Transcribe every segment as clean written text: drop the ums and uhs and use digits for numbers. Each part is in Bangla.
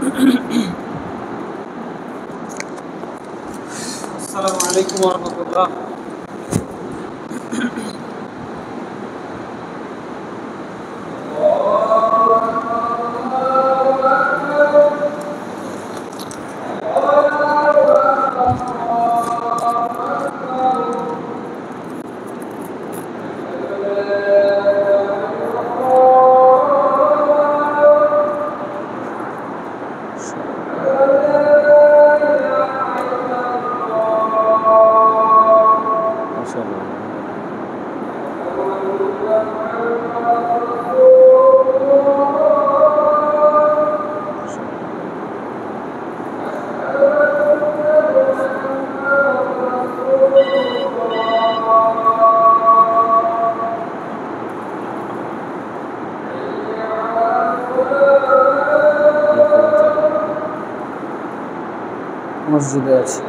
السلام عليكم ورحمة الله. মসজিদে আছি।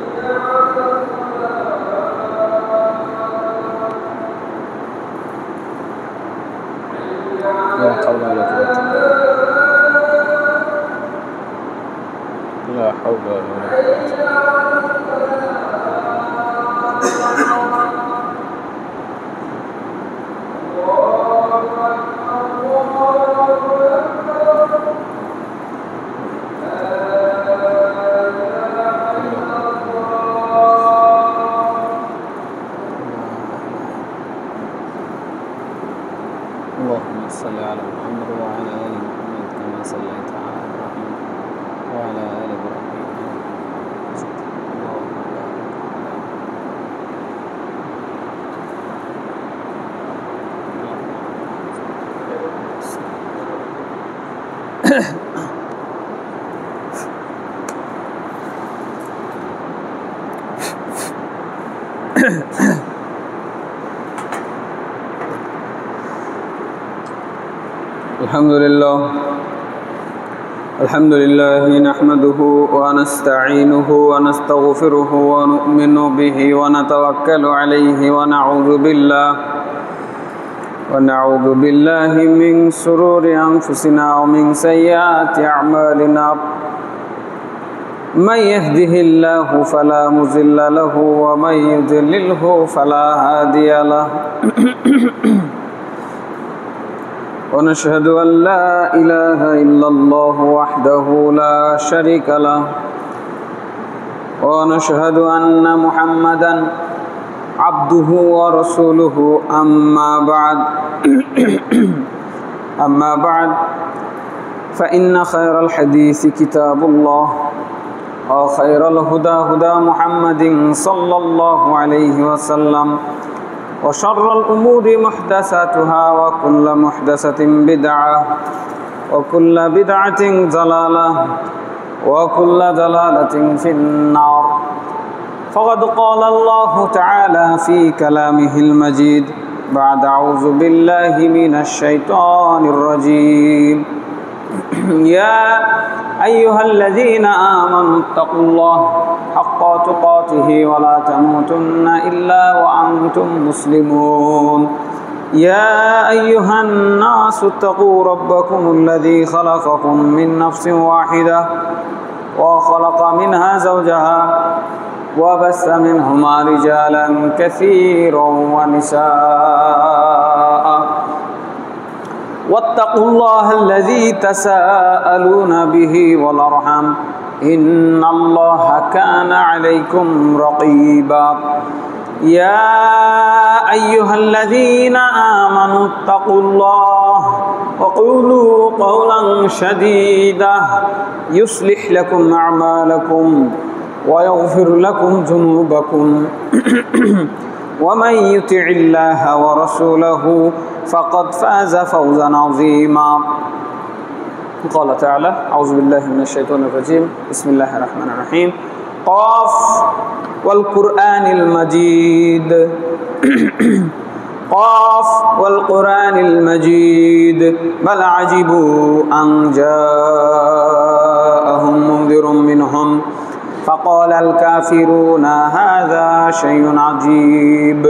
اللهم صل على محمد وعلى آل محمد كما صليت على إبراهيم وعلى آل إبراهيم اللهم بارك الحمد لله نحمده ونستعينه ونستغفره ونؤمن به ونتوكل عليه ونعوذ بالله من شرور أنفسنا ومن سيئات أعمالنا من يهده الله فلا مضل له ومن يضلله فلا هادي له ونشهد أن لا إله إلا الله وحده لا شريك له ونشهد أن محمدا عبده ورسوله أما بعد فإن خير الحديث كتاب الله وخير الهدى هدى محمد صلى الله عليه وسلم وشر الأمور محدثاتها وكل محدثة بدعة وكل بدعة ضلالة وكل ضلالة في النار. فقد قال الله تعالى في كلامه المجيد بعد أعوذ بالله من الشيطان الرجيم يا أيها الذين آمنوا اتقوا الله حق تقاته ولا تموتن إلا وأنتم مسلمون. يا أيها الناس اتقوا ربكم الذي خلقكم من نفس واحدة وخلق منها زوجها وبث منهما رجالا كثيرا ونساء واتقوا الله الذي تساءلون به والأرحام إن الله كان عليكم رقيبا. يا أيها الذين آمنوا اتقوا الله وقولوا قولا سديدا يصلح لكم أعمالكم ويغفر لكم ذنوبكم ومن يطع الله ورسوله فقد فاز فوزا عظيما. قال تعالى أعوذ بالله من الشيطان الرجيم بسم الله الرحمن الرحيم قاف والقرآن المجيد قاف والقرآن المجيد بل عجبوا أن جاءهم منذر منهم فقال الكافرون هذا شيء عجيب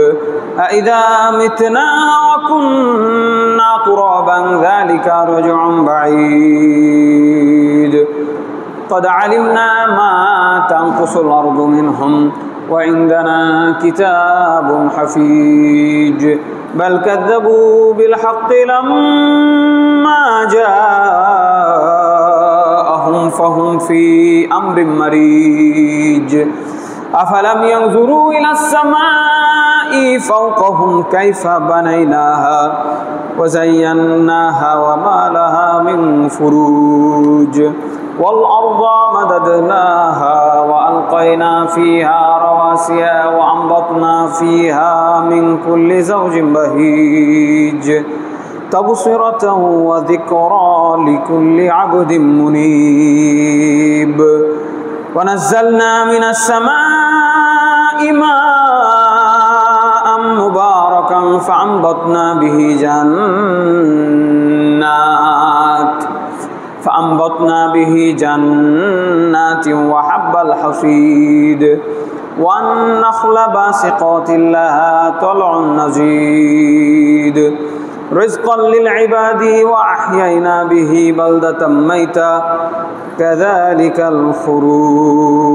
أإذا متنا وكنا ترابا ذلك رجع بعيد قد علمنا ما تنقص الأرض منهم وعندنا كتاب حفيظ بل كذبوا بالحق لما جاءهم فهم في أمر مريج أفلم ينظروا إلى السماء فوقهم كيف بنيناها وزيناها وما لها من فروج والأرض مددناها وألقينا فيها رواسي وأنبتنا فيها من كل زوج بهيج تبصرة وذكرى لكل عبد منيب ونزلنا من السماء ماء مباركا فأنبتنا به جنات وحب الحصيد والنخل باسقات لها طلع نضيد رزقا للعباد وأحيينا به بلدة ميتا كذلك الخروج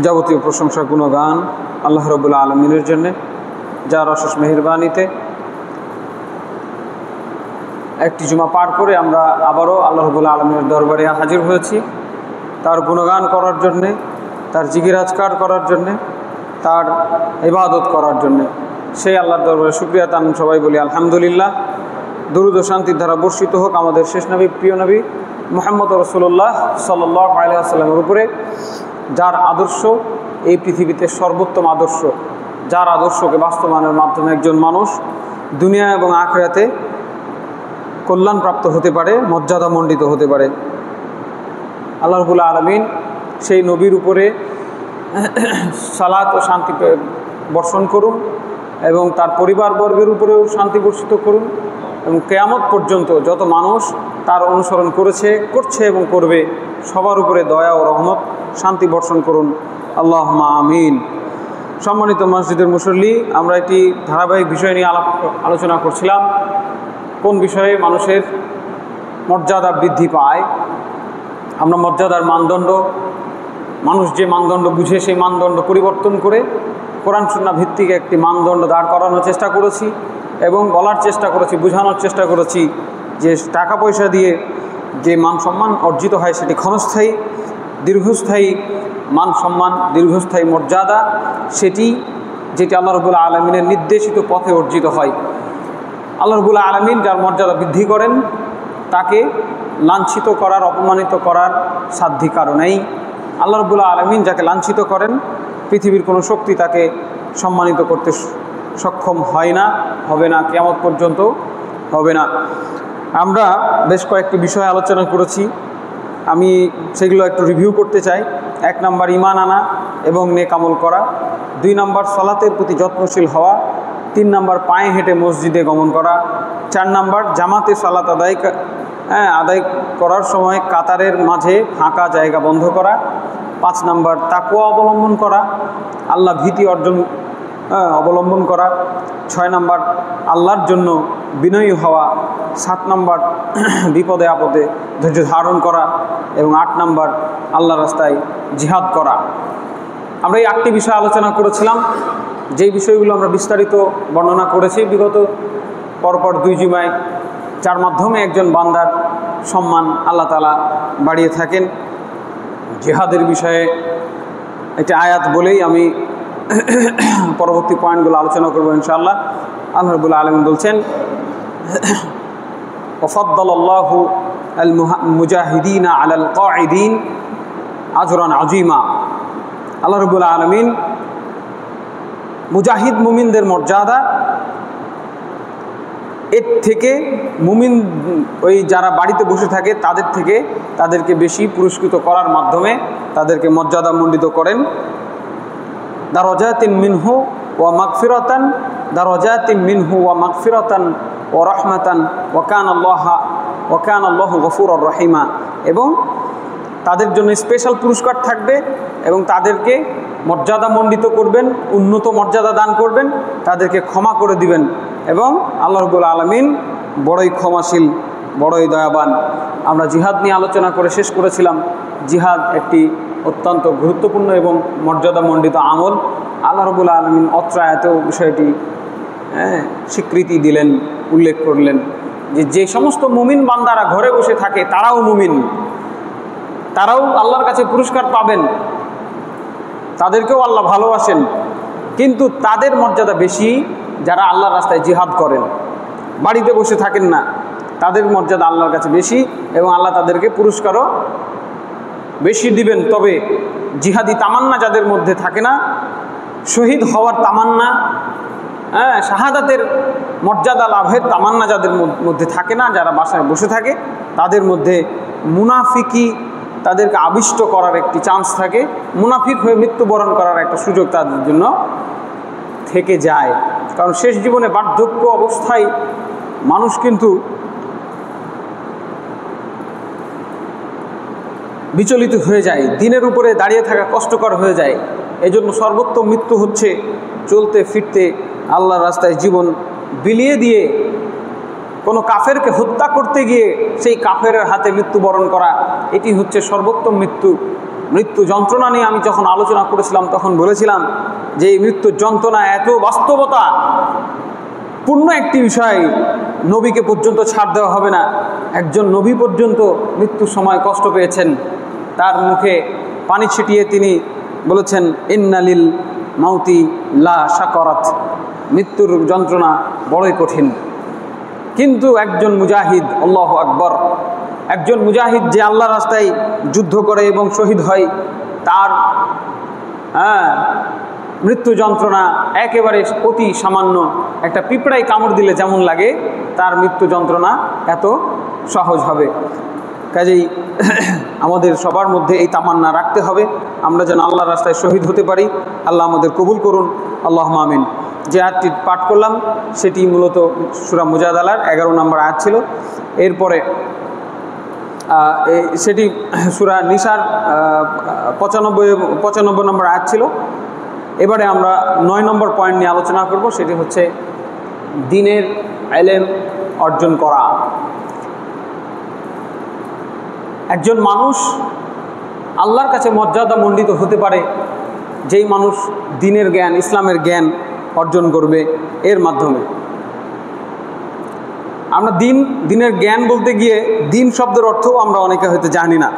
যাবতীয় প্রশংসা গুণগান আল্লাহ রাব্বুল আলামিনের জন্য, যার অশেষ মেহেরবানিতে একটি জুমা পার করে আমরা আবারও আল্লাহ রাব্বুল আলামিনের দরবারে হাজির হয়েছি তার গুণগান করার জন্যে, তার জিকির আজকার করার জন্যে, তার ইবাদত করার জন্যে। সেই আল্লাহর দরবারে শুকরিয়া তান সবাই বলি আলহামদুলিল্লাহ। দরুদ ও শান্তির ধারা বর্ষিত হোক আমাদের শেষ নবী, প্রিয় নবী মুহাম্মদ রাসূলুল্লাহ সাল্লাল্লাহু আলাইহি ওয়াসাল্লামের উপরে, যার আদর্শ এই পৃথিবীতে সর্বোত্তম আদর্শ, যার আদর্শকে বাস্তবায়নের মাধ্যমে একজন মানুষ দুনিয়া এবং আখিরাতে কল্যাণপ্রাপ্ত হতে পারে, মর্যাদামণ্ডিত হতে পারে। আল্লাহ রাব্বুল আলামিন সেই নবীর উপরে সালাত ও শান্তি বর্ষণ করুন এবং তার পরিবারবর্গের উপরেও শান্তি বর্ষিত করুন এবং কিয়ামত পর্যন্ত যত মানুষ তার অনুসরণ করেছে, করছে এবং করবে সবার উপরে দয়া ও রহমত শান্তি বর্ষণ করুন, আল্লাহুম্মা আমিন। সম্মানিত মসজিদের মুসল্লি, আমরা একটি ধারাবাহিক বিষয় নিয়ে আলোচনা করছিলাম। কোন বিষয়ে মানুষের মর্যাদা বৃদ্ধি পায়। আমরা মর্যাদার মানদণ্ড, মানুষ যে মানদণ্ড বুঝে সেই মানদণ্ড পরিবর্তন করে কোরআন সুন্নাহ ভিত্তিক একটি মানদণ্ড দাঁড় করানোর চেষ্টা করেছি এবং বলার চেষ্টা করেছি, বোঝানোর চেষ্টা করেছি যে টাকা পয়সা দিয়ে যে মান সম্মান অর্জিত হয় সেটি ক্ষণস্থায়ী, দীর্ঘস্থায়ী মান সম্মান, দীর্ঘস্থায়ী মর্যাদা সেটি যেটি আল্লাহ রাব্বুল আলামিনের নির্দেশিত পথে অর্জিত হয়। আল্লাহ রাব্বুল আলামিন যার মর্যাদা বৃদ্ধি করেন তাকে লাঞ্ছিত করার, অপমানিত করার সাধ্যাধিকার নেই। আল্লাহ রাব্বুল আলামিন যাকে লাঞ্ছিত করেন পৃথিবীর কোনো শক্তি তাকে সম্মানিত করতে সক্ষম হয় না, হবে না, কিয়ামত পর্যন্ত হবে না। আমরা বেশ কয়েকটি বিষয় আলোচনা করেছি, আমি সেগুলো একটু রিভিউ করতে চাই। 1 নম্বর ঈমান আনা এবং নেক আমল করা, 2 নম্বর সালাতের প্রতি যত্নশীল হওয়া, 3 নম্বর পায়ে হেঁটে মসজিদে গমন করা, 4 নম্বর জামাতে সালাত আদায় করার সময় কাতারের মাঝে ফাঁকা জায়গা বন্ধ করা, 5 নম্বর তাকওয়া অবলম্বন করা, আল্লাহ ভীতি অবলম্বন করা, 6 নম্বর আল্লাহর জন্য বিনয়ী হওয়া, 7 নম্বর বিপদে আপদে ধৈর্য ধারণ করা এবং 8 নম্বর আল্লাহর রাস্তায় জিহাদ করা। আমরা এই 8টি বিষয় আলোচনা করেছিলাম, যেই বিষয়গুলো আমরা বিস্তারিত বর্ণনা করেছি বিগত পরপর 2 জুমায়, যার মাধ্যমে একজন বান্দার সম্মান আল্লাহ তাআলা বাড়িয়ে থাকেন। জিহাদের বিষয়ে একটি আয়াত বলেই আমি পরবর্তী পয়েন্টগুলো আলোচনা করব ইনশাআল্লাহ। আল্লাহ রাব্বুল আলামিন বলছেন, ওয়াফাদ্দালাল্লাহু আল মুজাহিদিনা আলাল কাঈদিন আজরান আযীমা। আল্লাহ রাব্বুল আলামিন মুজাহিদ মুমিনদের মর্যাদা এর থেকে মুমিন ওই যারা বাড়িতে বসে থাকে তাদেরকে বেশি পুরস্কৃত করার মাধ্যমে তাদেরকে মর্যাদামণ্ডিত করেন। দারাজাতিন মিনহু ওয়া মাগফিরাতান, দারাজাতিন মিনহু ওয়া মাগফিরাতান ওয়া রাহমাতান ওয়া কানা আল্লাহু গফুরুর রহিমা। এবং তাদের জন্য স্পেশাল পুরস্কার থাকবে এবং তাদেরকে মর্যাদামণ্ডিত করবেন, উন্নত মর্যাদা দান করবেন, তাদেরকে ক্ষমা করে দিবেন এবং আল্লাহ রাব্বুল আলামিন বড়ই ক্ষমাশীল বড়ই দয়াবান। আমরা জিহাদ নিয়ে আলোচনা করে শেষ করেছিলাম। জিহাদ একটি অত্যন্ত গুরুত্বপূর্ণ এবং মর্যাদামণ্ডিত আমল। আল্লাহ রাব্বুল আলামিন অত্র আয়াতেও বিষয়টি স্বীকৃতি দিলেন, উল্লেখ করলেন যে সমস্ত মুমিন বান্দারা ঘরে বসে থাকে তারাও মুমিন, তারাও আল্লাহর কাছে পুরস্কার পাবেন, তাদেরকেও আল্লাহ ভালোবাসেন, কিন্তু তাদের মর্যাদা বেশি যারা আল্লাহর রাস্তায় জিহাদ করেন, বাড়িতে বসে থাকেন না, তাদের মর্যাদা আল্লাহর কাছে বেশি এবং আল্লাহ তাদেরকে পুরস্কারও বেশি দিবেন। তবে জিহাদি তামান্না যাদের মধ্যে থাকে না, শহীদ হওয়ার তামান্না, শাহাদাতের মর্যাদা লাভের তামান্না যাদের মধ্যে থাকে না, যারা বাসায় বসে থাকে, তাদের মধ্যে মুনাফিকি তাদেরকে আবিষ্ট করার একটি চান্স থাকে, মুনাফিক হয়ে মৃত্যুবরণ করার একটা সুযোগ তাদের জন্য থেকে যায়। কারণ শেষ জীবনে বার্ধক্য অবস্থায় মানুষ কিন্তু বিচলিত হয়ে যায়, দিনের উপরে দাঁড়িয়ে থাকা কষ্টকর হয়ে যায়। এজন্য সর্বোত্তম মৃত্যু হচ্ছে চলতে ফিরতে আল্লাহর রাস্তায় জীবন বিলিয়ে দিয়ে কোনো কাফেরকে হত্যা করতে গিয়ে সেই কাফেরের হাতে মৃত্যুবরণ করা, এটি হচ্ছে সর্বোত্তম মৃত্যু। মৃত্যু যন্ত্রণা নিয়ে আমি যখন আলোচনা করেছিলাম তখন বলেছিলাম যে এই মৃত্যুর যন্ত্রণা এত বাস্তবতা পূর্ণ একটি বিষয়, নবীকে পর্যন্ত ছাড় দেওয়া হবে না। একজন নবী পর্যন্ত মৃত্যুর সময় কষ্ট পেয়েছেন, তার মুখে পানি ছিটিয়ে তিনি বলেছেন ইন্নালিল মাউতি লা সাকরাত, মৃত্যুর যন্ত্রণা বড়ই কঠিন। কিন্তু একজন মুজাহিদ, আল্লাহু আকবার, একজন মুজাহিদ যে আল্লাহ রাস্তায় যুদ্ধ করে এবং শহীদ হয়, তার মৃত্যু যন্ত্রণা একেবারে অতি সামান্য, একটা পিঁপড়াই কামড় দিলে যেমন লাগে তার মৃত্যু যন্ত্রণা এত সহজ হবে। কাজেই আমাদের সবার মধ্যে এই তামান্না রাখতে হবে আমরা যেন আল্লাহর রাস্তায় শহীদ হতে পারি। আল্লাহ আমাদের কবুল করুন, আল্লাহুম্মা আমিন। যে আয়াতটি পাঠ করলাম সেটি মূলত সূরা মুজাদালার 11 নম্বর আয়াত ছিল। এরপরে সেটি সূরা নিসার 95 নম্বর আয়াত ছিল। এবারে আমরা 9 নম্বর পয়েন্ট নিয়ে আলোচনা করব, সেটি হচ্ছে দ্বীনের ইলম অর্জন করা। একজন মানুষ আল্লাহর কাছে মর্যাদামণ্ডিত হতে পারে যেই মানুষ দ্বীনের জ্ঞান, ইসলামের জ্ঞান অর্জন করবে এর মাধ্যমে। আমরা দ্বীনের জ্ঞান বলতে গিয়ে দ্বীন শব্দের অর্থও আমরা অনেকে হয়তো জানি না।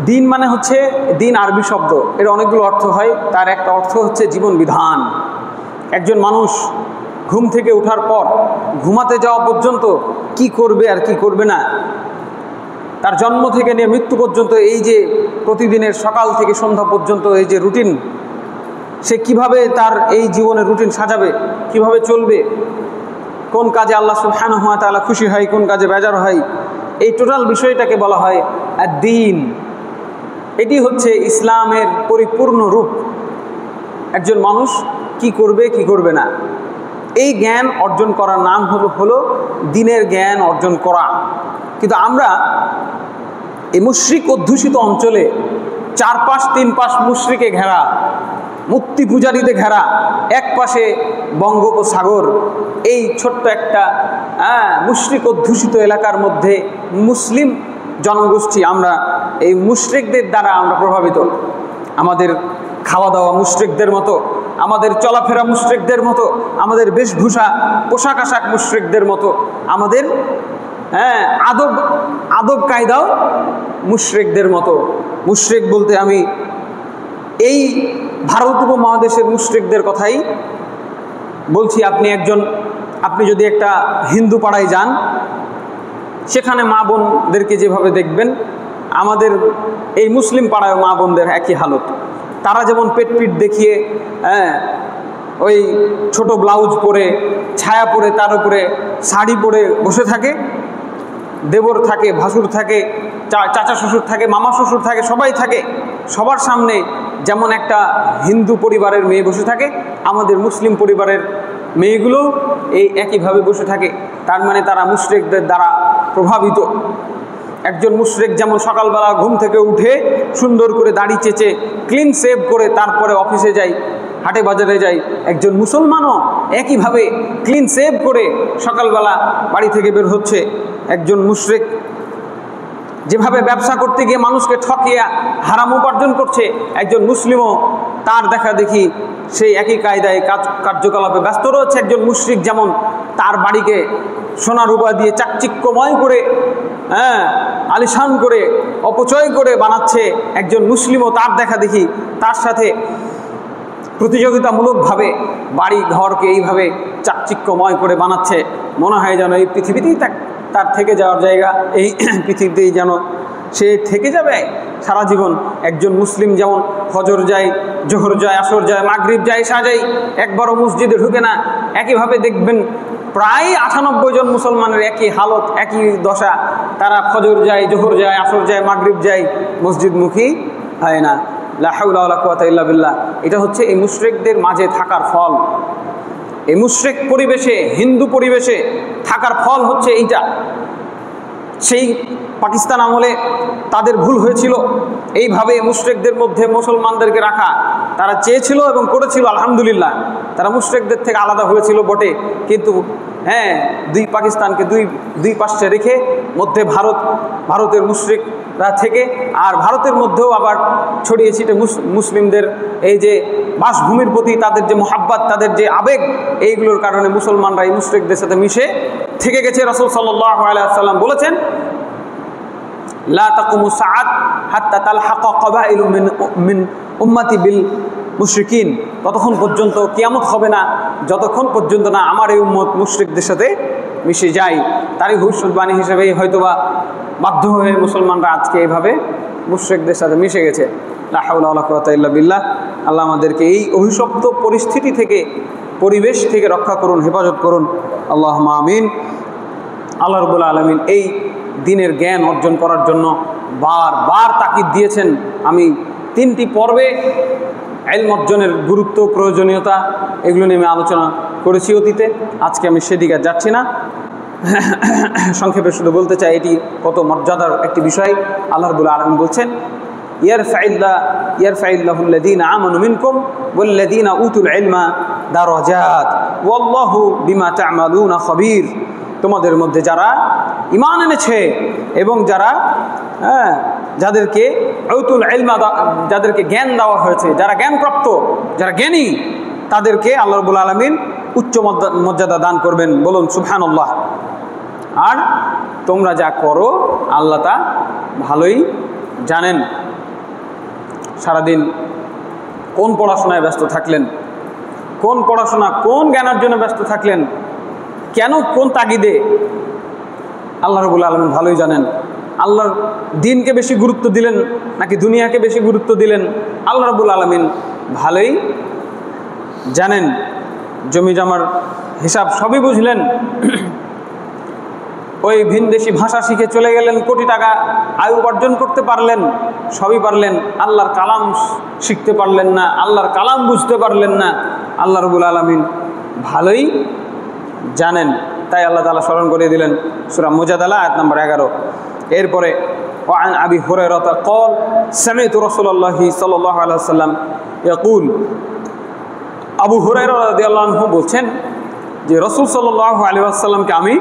দ্বীন মানে হচ্ছে, দ্বীন আরবি শব্দ, এর অনেকগুলো অর্থ হয়, তার একটা অর্থ হচ্ছে জীবন বিধান। একজন মানুষ ঘুম থেকে ওঠার পর ঘুমাতে যাওয়া পর্যন্ত কি করবে আর কি করবে না, তার জন্ম থেকে নিয়ে মৃত্যু পর্যন্ত এই যে প্রতিদিনের সকাল থেকে সন্ধ্যা পর্যন্ত এই যে রুটিন, সে কিভাবে তার এই জীবনের রুটিন সাজাবে, কিভাবে চলবে, কোন কাজে আল্লাহ সুবহানাহু ওয়া তাআলা খুশি হয়, কোন কাজে বেজার হয়, এই টোটাল বিষয়টাকে বলা হয় আদ-দ্বীন। এটি হচ্ছে ইসলামের পরিপূর্ণ রূপ। একজন মানুষ কি করবে কি করবে না, এই জ্ঞান অর্জন করার নাম হলো দ্বীনের জ্ঞান অর্জন করা। কিন্তু আমরা এই মুশরিক অধ্যুষিত অঞ্চলে, তিন পাশ মুশরিকে ঘেরা, মূর্তি পূজারীতে ঘেরা, এক পাশে বঙ্গোপসাগর, এই ছোট্ট একটা মুশরিক অধ্যুষিত এলাকার মধ্যে মুসলিম জনগোষ্ঠী, আমরা এই মুশরিকদের দ্বারা আমরা প্রভাবিত। আমাদের খাওয়া দাওয়া মুশরিকদের মতো, আমাদের চলাফেরা মুশরিকদের মতো, আমাদের বেশভূষা পোশাক আশাক মুশরিকদের মতো, আমাদের আদব কায়দাও মুশরিকদের মতো। মুশরিক বলতে আমি এই ভারত উপমহাদেশের মুশরিকদের কথাই বলছি। আপনি যদি একটা হিন্দু পাড়ায় যান, সেখানে মা বোনদেরকে যেভাবে দেখবেন, আমাদের এই মুসলিম পাড়ায় মা বোনদের একই হালত। তারা যেমন পেট দেখিয়ে ওই ছোট ব্লাউজ পরে, ছায়া পরে, তার উপরে শাড়ি পরে বসে থাকে, দেবর থাকে, ভাসুর থাকে, চাচা শ্বশুর থাকে, মামা শ্বশুর থাকে, সবাই থাকে। সবার সামনে যেমন একটা হিন্দু পরিবারের মেয়ে বসে থাকে, আমাদের মুসলিম পরিবারের মেয়েগুলো এই একইভাবে বসে থাকে। তার মানে তারা মুশরিকদের দ্বারা প্রভাবিত। একজন মুশরিক যেমন সকালবেলা ঘুম থেকে উঠে সুন্দর করে দাড়ি চেঁচে ক্লিন শেভ করে তারপরে অফিসে যায়, হাটে বাজারে যাই, একজন মুসলমানও একইভাবে ক্লিন সেভ করে সকালবেলা বাড়ি থেকে বের হচ্ছে। একজন মুশরিক যেভাবে ব্যবসা করতে গিয়ে মানুষকে ঠকিয়ে হারাম উপার্জন করছে, একজন মুসলিমও তার দেখা দেখি সেই একই কায়দায় কার্যকলাপে ব্যস্ত রয়েছে। একজন মুশরিক যেমন তার বাড়িকে সোনা রূপা দিয়ে চাকচিক্যময় করে, আলিশান করে, অপচয় করে বানাচ্ছে, একজন মুসলিমও তার দেখা দেখি তার সাথে প্রতিযোগিতামূলকভাবে বাড়ি ঘরকে এইভাবে চাকচিক্যময় করে বানাচ্ছে। মনে হয় যেন এই পৃথিবীতেই তার থেকে যাওয়ার জায়গা, এই পৃথিবীতেই যেন সে থেকে যাবে সারা জীবন। একজন মুসলিম যেমন ফজর যায়, জোহর যায়, আসর যায়, মাগরিব যায়, ইশা যায়, একবারও মসজিদে ঢুকে না। একইভাবে দেখবেন প্রায় 98 জন মুসলমানের একই হালত, একই দশা। তারা ফজর যায়, জোহর যায়, আসর যায়, মাগরিব যায়, মসজিদমুখী হয় না। লা হাওলা ওয়ালা কুওয়াতা ইল্লা বিল্লাহ। এটা হচ্ছে এই মুশরিকদের মাঝে থাকার ফল। এই মুশরিক পরিবেশে, হিন্দু পরিবেশে থাকার ফল হচ্ছে এইটা। সেই পাকিস্তান আমলে তাদের ভুল হয়েছিল এইভাবে মুশরিকদের মধ্যে মুসলমানদেরকে রাখা। তারা চেয়েছিল এবং করেছিল, আলহামদুলিল্লাহ। তারা মুশরিকদের থেকে আলাদা হয়েছিল বটে, কিন্তু দুই পাকিস্তানকে দুই পাশে রেখে মধ্যে ভারতের মুশরিকরা থেকে, আর ভারতের মধ্যেও আবার ছড়িয়ে ছিটে মুসলিমদের এই যে বাসভূমির প্রতি তাদের যে মোহাব্বত, তাদের যে আবেগ, এইগুলোর কারণে মুসলমানরা এই মুশরিকদের সাথে মিশে থেকে গেছে। রাসূল সাল্লাল্লাহু আলাইহি ওয়াসাল্লাম বলেছেন, লা তাকুমু সাআত হাত্তা তালহাকা কাবাইলু মিন উম্মতি বিল মুশরিকিন। ততক্ষণ পর্যন্ত কিয়ামত হবে না যতক্ষণ পর্যন্ত না আমার এই উম্মত মুশরিকদের সাথে মিশে যায়। তারই ভবিষ্যৎবাণী হিসেবেই হয়তোবা বাধ্য হয়ে মুসলমানরা আজকে এইভাবে মুশরিকদের সাথে মিশে গেছে। লা হাওলা ওয়ালা কুওয়াতা ইল্লা বিল্লাহ। আল্লাহ আমাদেরকে এই অভিশপ্ত পরিস্থিতি থেকে, পরিবেশ থেকে রক্ষা করুন, হেফাজত করুন। আল্লাহুম্মা আমিন। আল্লাহ রাব্বুল আলামিন এই দিনের জ্ঞান অর্জন করার জন্য বারবার তাকিদ দিয়েছেন। আমি 3টি পর্বে ইলম অর্জনের গুরুত্ব, প্রয়োজনীয়তা এগুলো নিয়ে আমি আলোচনা করেছি অতীতে। আজকে আমি সেদিকে যাচ্ছি না, সংক্ষেপে শুধু বলতে চাই এটি কত মর্যাদার একটি বিষয়। আল্লাহ রাব্বুল আলামিন বলছেন, ইয়ারফাইল্লাহুল্লাযীনা আমানু মিনকুম ওয়াল্লাযীনা উতুল ইলমা দারাজাত ওয়াল্লাহু বিমা তা'মালুনা খাবীর। তোমাদের মধ্যে যারা ঈমান এনেছে এবং যারা যাদেরকে উতুল ইলমা, যাদেরকে জ্ঞান দেওয়া হয়েছে, যারা জ্ঞানপ্রাপ্ত, যারা জ্ঞানী, তাদেরকে আল্লাহ রাব্বুল আলামিন উচ্চ মর্যাদা দান করবেন। বলুন সুবহানাল্লাহ। আর তোমরা যা করো আল্লাহ তা ভালোই জানেন। সারাদিন কোন পড়াশোনায় ব্যস্ত থাকলেন, কোন পড়াশোনা, কোন জ্ঞানের জন্য ব্যস্ত থাকলেন, কেন, কোন তাগিদে, আল্লাহ রাব্বুল আলামিন ভালোই জানেন। আল্লাহর দিনকে বেশি গুরুত্ব দিলেন নাকি দুনিয়াকে বেশি গুরুত্ব দিলেন, আল্লাহ রাব্বুল আলামিন ভালোই জানেন। জমি জমার হিসাব সবই বুঝলেন। ওই ভিনদেশি ভাষা শিখে চলে গেলেন, কোটি টাকা আয় উপার্জন করতে পারলেন, সবই পারলেন, আল্লাহর কালাম শিখতে পারলেন না, আল্লাহর কালাম বুঝতে পারলেন না। আল্লাহ রাব্বুল আলামিন ভালোই জানেন। তাই আল্লাহ তাআলা স্মরণ করে দিলেন সূরা মুজাদালা আয়াত নম্বর 11। এরপরে ওয়ান আবি হুরায়রা قال سمعت رسول الله صلى الله عليه وسلم يقول, আবু হুরায়রা রাদিয়াল্লাহু আনহু বলছেন যে রাসূল সাল্লাল্লাহু আলাইহি ওয়াসাল্লামকে আমি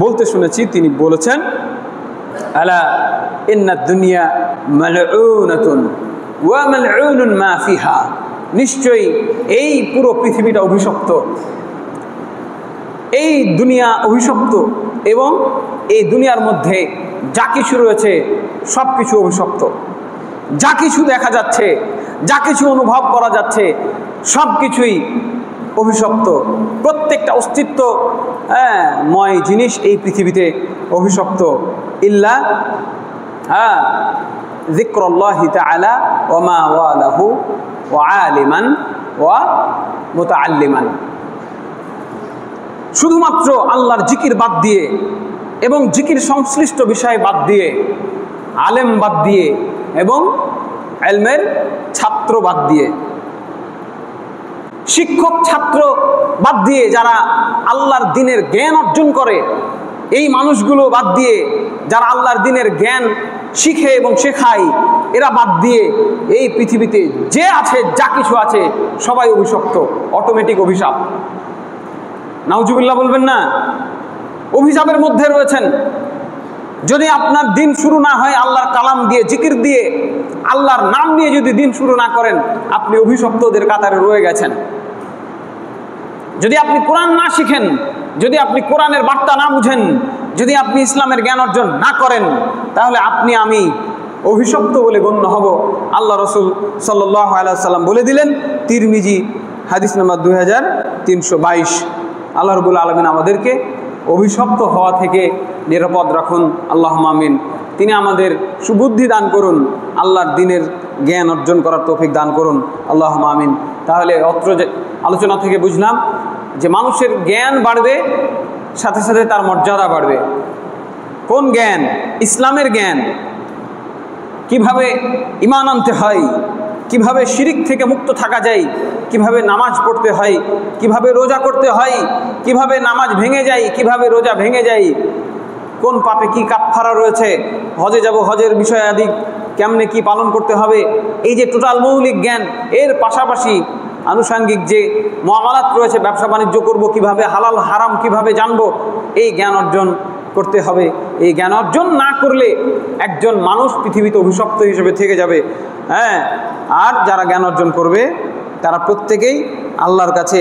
বলতে শুনেছি, তিনি বলেছেন, আলা ইন্নাদ দুনিয়া মালউনাতুন ওয়া মালউনুন মা ফিহা। নিশ্চয়ই এই পুরো পৃথিবীটা অভিশপ্ত, এই দুনিয়া অভিশপ্ত এবং এই দুনিয়ার মধ্যে যা কিছু রয়েছে সব কিছু অভিশপ্ত। যা কিছু দেখা যাচ্ছে, যা কিছু অনুভব করা যাচ্ছে, সব কিছুই অভিশপ্ত। প্রত্যেকটা অস্তিত্বময় জিনিস এই পৃথিবীতে অভিশপ্ত। ইল্লা যিকরুল্লাহি তাআলা ওয়া মা ওয়ালাহু ওয়া আলিমান ওয়া মুতাআল্লিমান। শুধুমাত্র আল্লাহর জিকির বাদ দিয়ে এবং জিকির সংশ্লিষ্ট বিষয় বাদ দিয়ে, আলেম বাদ দিয়ে এবং ইলমের ছাত্র বাদ দিয়ে, শিক্ষক ছাত্র বাদ দিয়ে যারা আল্লাহর দ্বীনের জ্ঞান অর্জন করে, এই মানুষগুলো বাদ দিয়ে যারা আল্লাহর দ্বীনের জ্ঞান শিখে এবং শেখায়, এরা বাদ দিয়ে এই পৃথিবীতে যে আছে, যা কিছু আছে সবাই অভিশপ্ত, অটোমেটিক অভিশাপ। নাউজুবিল্লাহ বলবেন না? অভিশাপের মধ্যে রয়েছেন। যদি আপনার দিন শুরু না হয় আল্লাহর কালাম দিয়ে, জিকির দিয়ে, আল্লাহর নাম নিয়ে যদি দিন শুরু না করেন, আপনি অভিশপ্তদের কাতারে রয়ে গেছেন। যদি আপনি কোরআন না শিখেন, যদি আপনি কোরআনের বার্তা না বুঝেন, যদি আপনি ইসলামের জ্ঞান অর্জন না করেন, তাহলে আপনি আমি অভিশপ্ত বলে গণ্য হব। আল্লাহ রসুল সাল্লাল্লাহু আলাইহি ওয়াসাল্লাম বলে দিলেন, তিরমিজি হাদিস নাম্বার 2322। আল্লাহ রাব্বুল আলামিন আমাদেরকে অভিশপ্ত হওয়া থেকে নিরাপদ রাখুন, আল্লাহুম্মা আমিন। তিনি আমাদের সুবুদ্ধি দান করুন, আল্লাহর দ্বীনের জ্ঞান অর্জন করার তৌফিক দান করুন, আল্লাহুম্মা আমিন। তাহলে অত্র যে আলোচনা থেকে বুঝলাম যে মানুষের জ্ঞান বাড়বে, সাথে সাথে তার মর্যাদা বাড়বে। কোন জ্ঞান? ইসলামের জ্ঞান। কিভাবে ঈমান আনতে হয়, কিভাবে শিরিক থেকে মুক্ত থাকা যায়, কিভাবে নামাজ পড়তে হয়, কিভাবে রোজা করতে হয়, কিভাবে নামাজ ভেঙে যায়, কিভাবে রোজা ভেঙে যায়, কোন পাপে কি কাফফারা রয়েছে, হজে যাব, হজের বিষয় আদি কেমনে কি পালন করতে হবে, এই যে টোটাল মৌলিক জ্ঞান। এর পাশাপাশি আনুষাঙ্গিক যে মুআমালাত রয়েছে, ব্যবসা বাণিজ্য করব কিভাবে, হালাল হারাম কিভাবে জানবো, এই জ্ঞান অর্জন করতে হবে। এই জ্ঞান অর্জন না করলে একজন মানুষ পৃথিবীতে অভিশপ্ত হিসেবে থেকে যাবে। হ্যাঁ, আর যারা জ্ঞান অর্জন করবে তারা প্রত্যেকেই আল্লাহর কাছে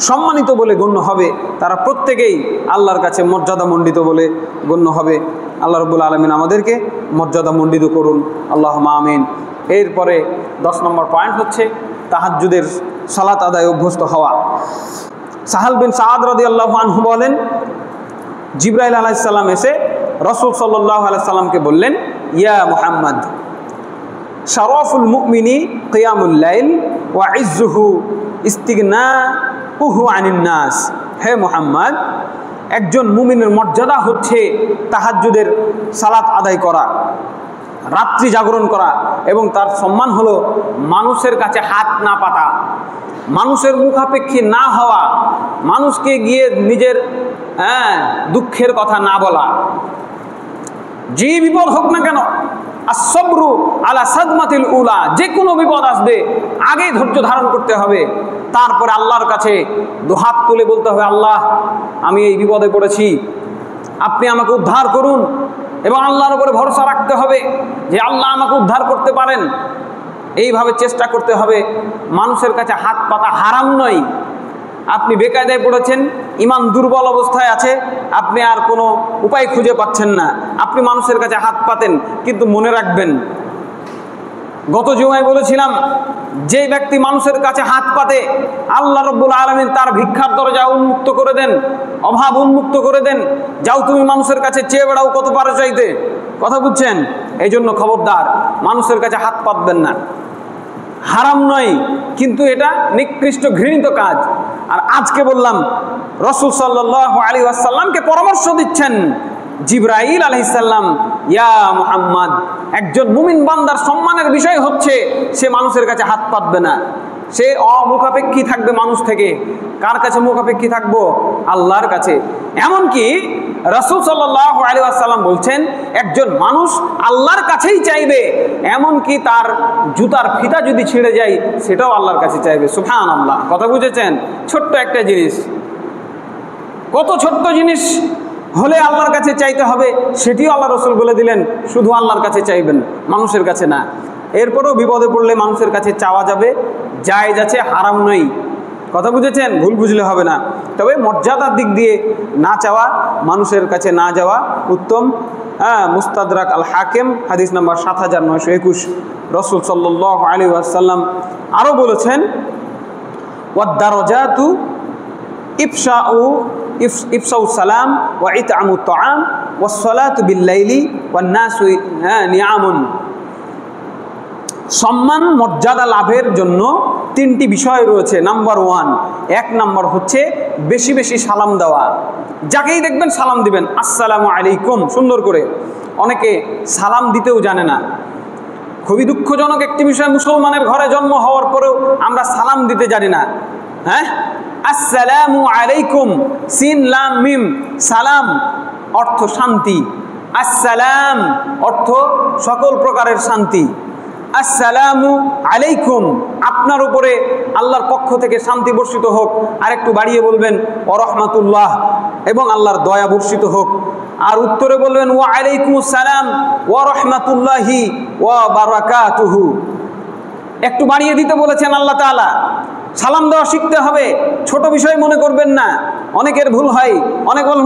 সম্মানিত বলে গণ্য হবে, তারা প্রত্যেকেই আল্লাহর কাছে মর্যাদামণ্ডিত বলে গণ্য হবে। আল্লাহ রাব্বুল আলামিন আমাদেরকে মর্যাদামণ্ডিত করুন, আল্লাহুম্মা আমিন। এরপরে 10 নম্বর পয়েন্ট হচ্ছে তাহাজ্জুদের সালাত আদায় অভ্যস্ত হওয়া। সাহাল বিন সাআদ রাদিয়াল্লাহু আনহু বলেন, জিবরাইল আলাইহিস সালাম এসে রাসূল সাল্লাল্লাহু আলাইহি সাল্লামকে বললেন, ইয়া মুহাম্মদ, শারাফুল মুমিনি কিয়ামুল লাইল ওয়া ইজ্জুহু ইস্তিগনাউহু আনিন নাস। হে মুহাম্মদ, একজন মুমিনের মর্যাদা হচ্ছে তাহাজ্জুদের সালাত আদায় করা, রাত্রি জাগরণ করা, এবং তার সম্মান হলো মানুষের কাছে হাত না পাতা, মানুষের মুখাপেক্ষী না হওয়া, মানুষকে গিয়ে নিজের দুঃখের কথা না বলা। যে বিপদ হোক না কেন, আসবরু আলা সাদমাতিল উলা, যে কোনো বিপদ আসবে আগে ধৈর্য ধারণ করতে হবে, তারপরে আল্লাহর কাছে দুহাত তুলে বলতে হবে, আল্লাহ আমি এই বিপদে পড়েছি, আপনি আমাকে উদ্ধার করুন। এবং আল্লাহর উপরে ভরসা রাখতে হবে যে আল্লাহ আমাকে উদ্ধার করতে পারেন। এইভাবে চেষ্টা করতে হবে। মানুষের কাছে হাত পাতা হারাম নয়। আপনি বেকায়দায় পড়েছেন, ঈমান দুর্বল অবস্থায় আছে, আপনি আর কোনো উপায় খুঁজে পাচ্ছেন না, আপনি মানুষের কাছে হাত পাতেন, কিন্তু মনে রাখবেন, গত জুমায় বলেছিলাম, যে ব্যক্তি মানুষের কাছে হাত পাতে আল্লাহ রাব্বুল আলামিন তার ভিক্ষার দরজা উন্মুক্ত করে দেন, অভাব উন্মুক্ত করে দেন। যাও তুমি মানুষের কাছে চেয়ে বেড়াও, কত পারো চাইতে। কথা বুঝছেন? এই জন্য খবরদার, মানুষের কাছে হাত পাতবেন না। হারাম নয়, কিন্তু এটা নিকৃষ্ট ঘৃণিত কাজ। আর আজকে বললাম, রাসূল সাল্লাল্লাহু আলাইহি ওয়াসাল্লামকে পরামর্শ দিচ্ছেন জিবরাইল আলাইহিস সালাম, ইয়া মুহাম্মদ, একজন মুমিন বান্দার সম্মানের বিষয় হচ্ছে সে মানুষের কাছে হাত পাতবে না, সে অমুখাপেক্ষী থাকবে মানুষ থেকে। কার কাছে মুখাপেক্ষী থাকবো? আল্লাহর কাছে। এমনকি রাসূল সাল্লাল্লাহু আলাইহি ওয়াসাল্লাম বলছেন, একজন মানুষ আল্লাহর কাছেই চাইবে, এমনকি তার জুতার ফিতা যদি ছিঁড়ে যায় সেটাও আল্লাহর কাছে চাইবে। সুবহানাল্লাহ। কথা বুঝেছেন? ছোট্ট একটা জিনিস, কত ছোট্ট জিনিস হলে আল্লাহর কাছে চাইতে হবে সেটিও আল্লাহ রসুল বলে দিলেন, শুধু আল্লাহর কাছে চাইবেন, মানুষের কাছে না। এরপরেও বিপদে পড়লে মানুষের কাছে চাওয়া যাবে, জায়েজ আছে, হারাম নয়। কথা বুঝেছেন? ভুল বুঝলে হবে না। তবে মর্যাদার দিক দিয়ে না চাওয়া, মানুষের কাছে না যাওয়া উত্তম। মুস্তাদরাক আল হাকিম হাদিস নাম্বার 7921। রাসূল সাল্লাল্লাহু আলাইহি ওয়াসাল্লাম আরও বলেছেন, ওয়াদ-দারাজাতু ইফশাউ সালাম ওয়া ইতআমু তাআম ওয়াস সালাতু বিল লাইলি ওয়ান নাসু নিয়ামুন। সম্মান মর্যাদা লাভের জন্য 3টি বিষয় রয়েছে। নাম্বার 1, 1 নম্বর হচ্ছে বেশি বেশি সালাম দেওয়া। যাকেই দেখবেন সালাম দিবেন, আসসালামু আলাইকুম, সুন্দর করে। অনেকে সালাম দিতেও জানে না। খুবই দুঃখজনক একটি বিষয়, মুসলমানের ঘরে জন্ম হওয়ার পরেও আমরা সালাম দিতে জানি না। হ্যাঁ, আসসালামু আলাইকুম, সিন লাম মিম, সালাম অর্থ শান্তি, আসসালাম অর্থ সকল প্রকারের শান্তি। আসসালামু আলাইকুম, আপনার উপরে আল্লাহর পক্ষ থেকে শান্তি বর্ষিত হোক। আর একটু বাড়িয়ে বলবেন ওয়া রাহমাতুল্লাহ, এবং আল্লাহর দয়া বর্ষিত হোক। আর উত্তরে বলবেন ওয়া আলাইকুমুস সালাম ওয়া রাহমাতুল্লাহি ওয়া বারাকাতুহু। একটু বাড়িয়ে দিতে বলেছেন আল্লাহ তাআলা। সালাম দেওয়া শিখতে হবে, ছোট বিষয় মনে করবেন না। অনেকের ভুল হয়, অনেক বল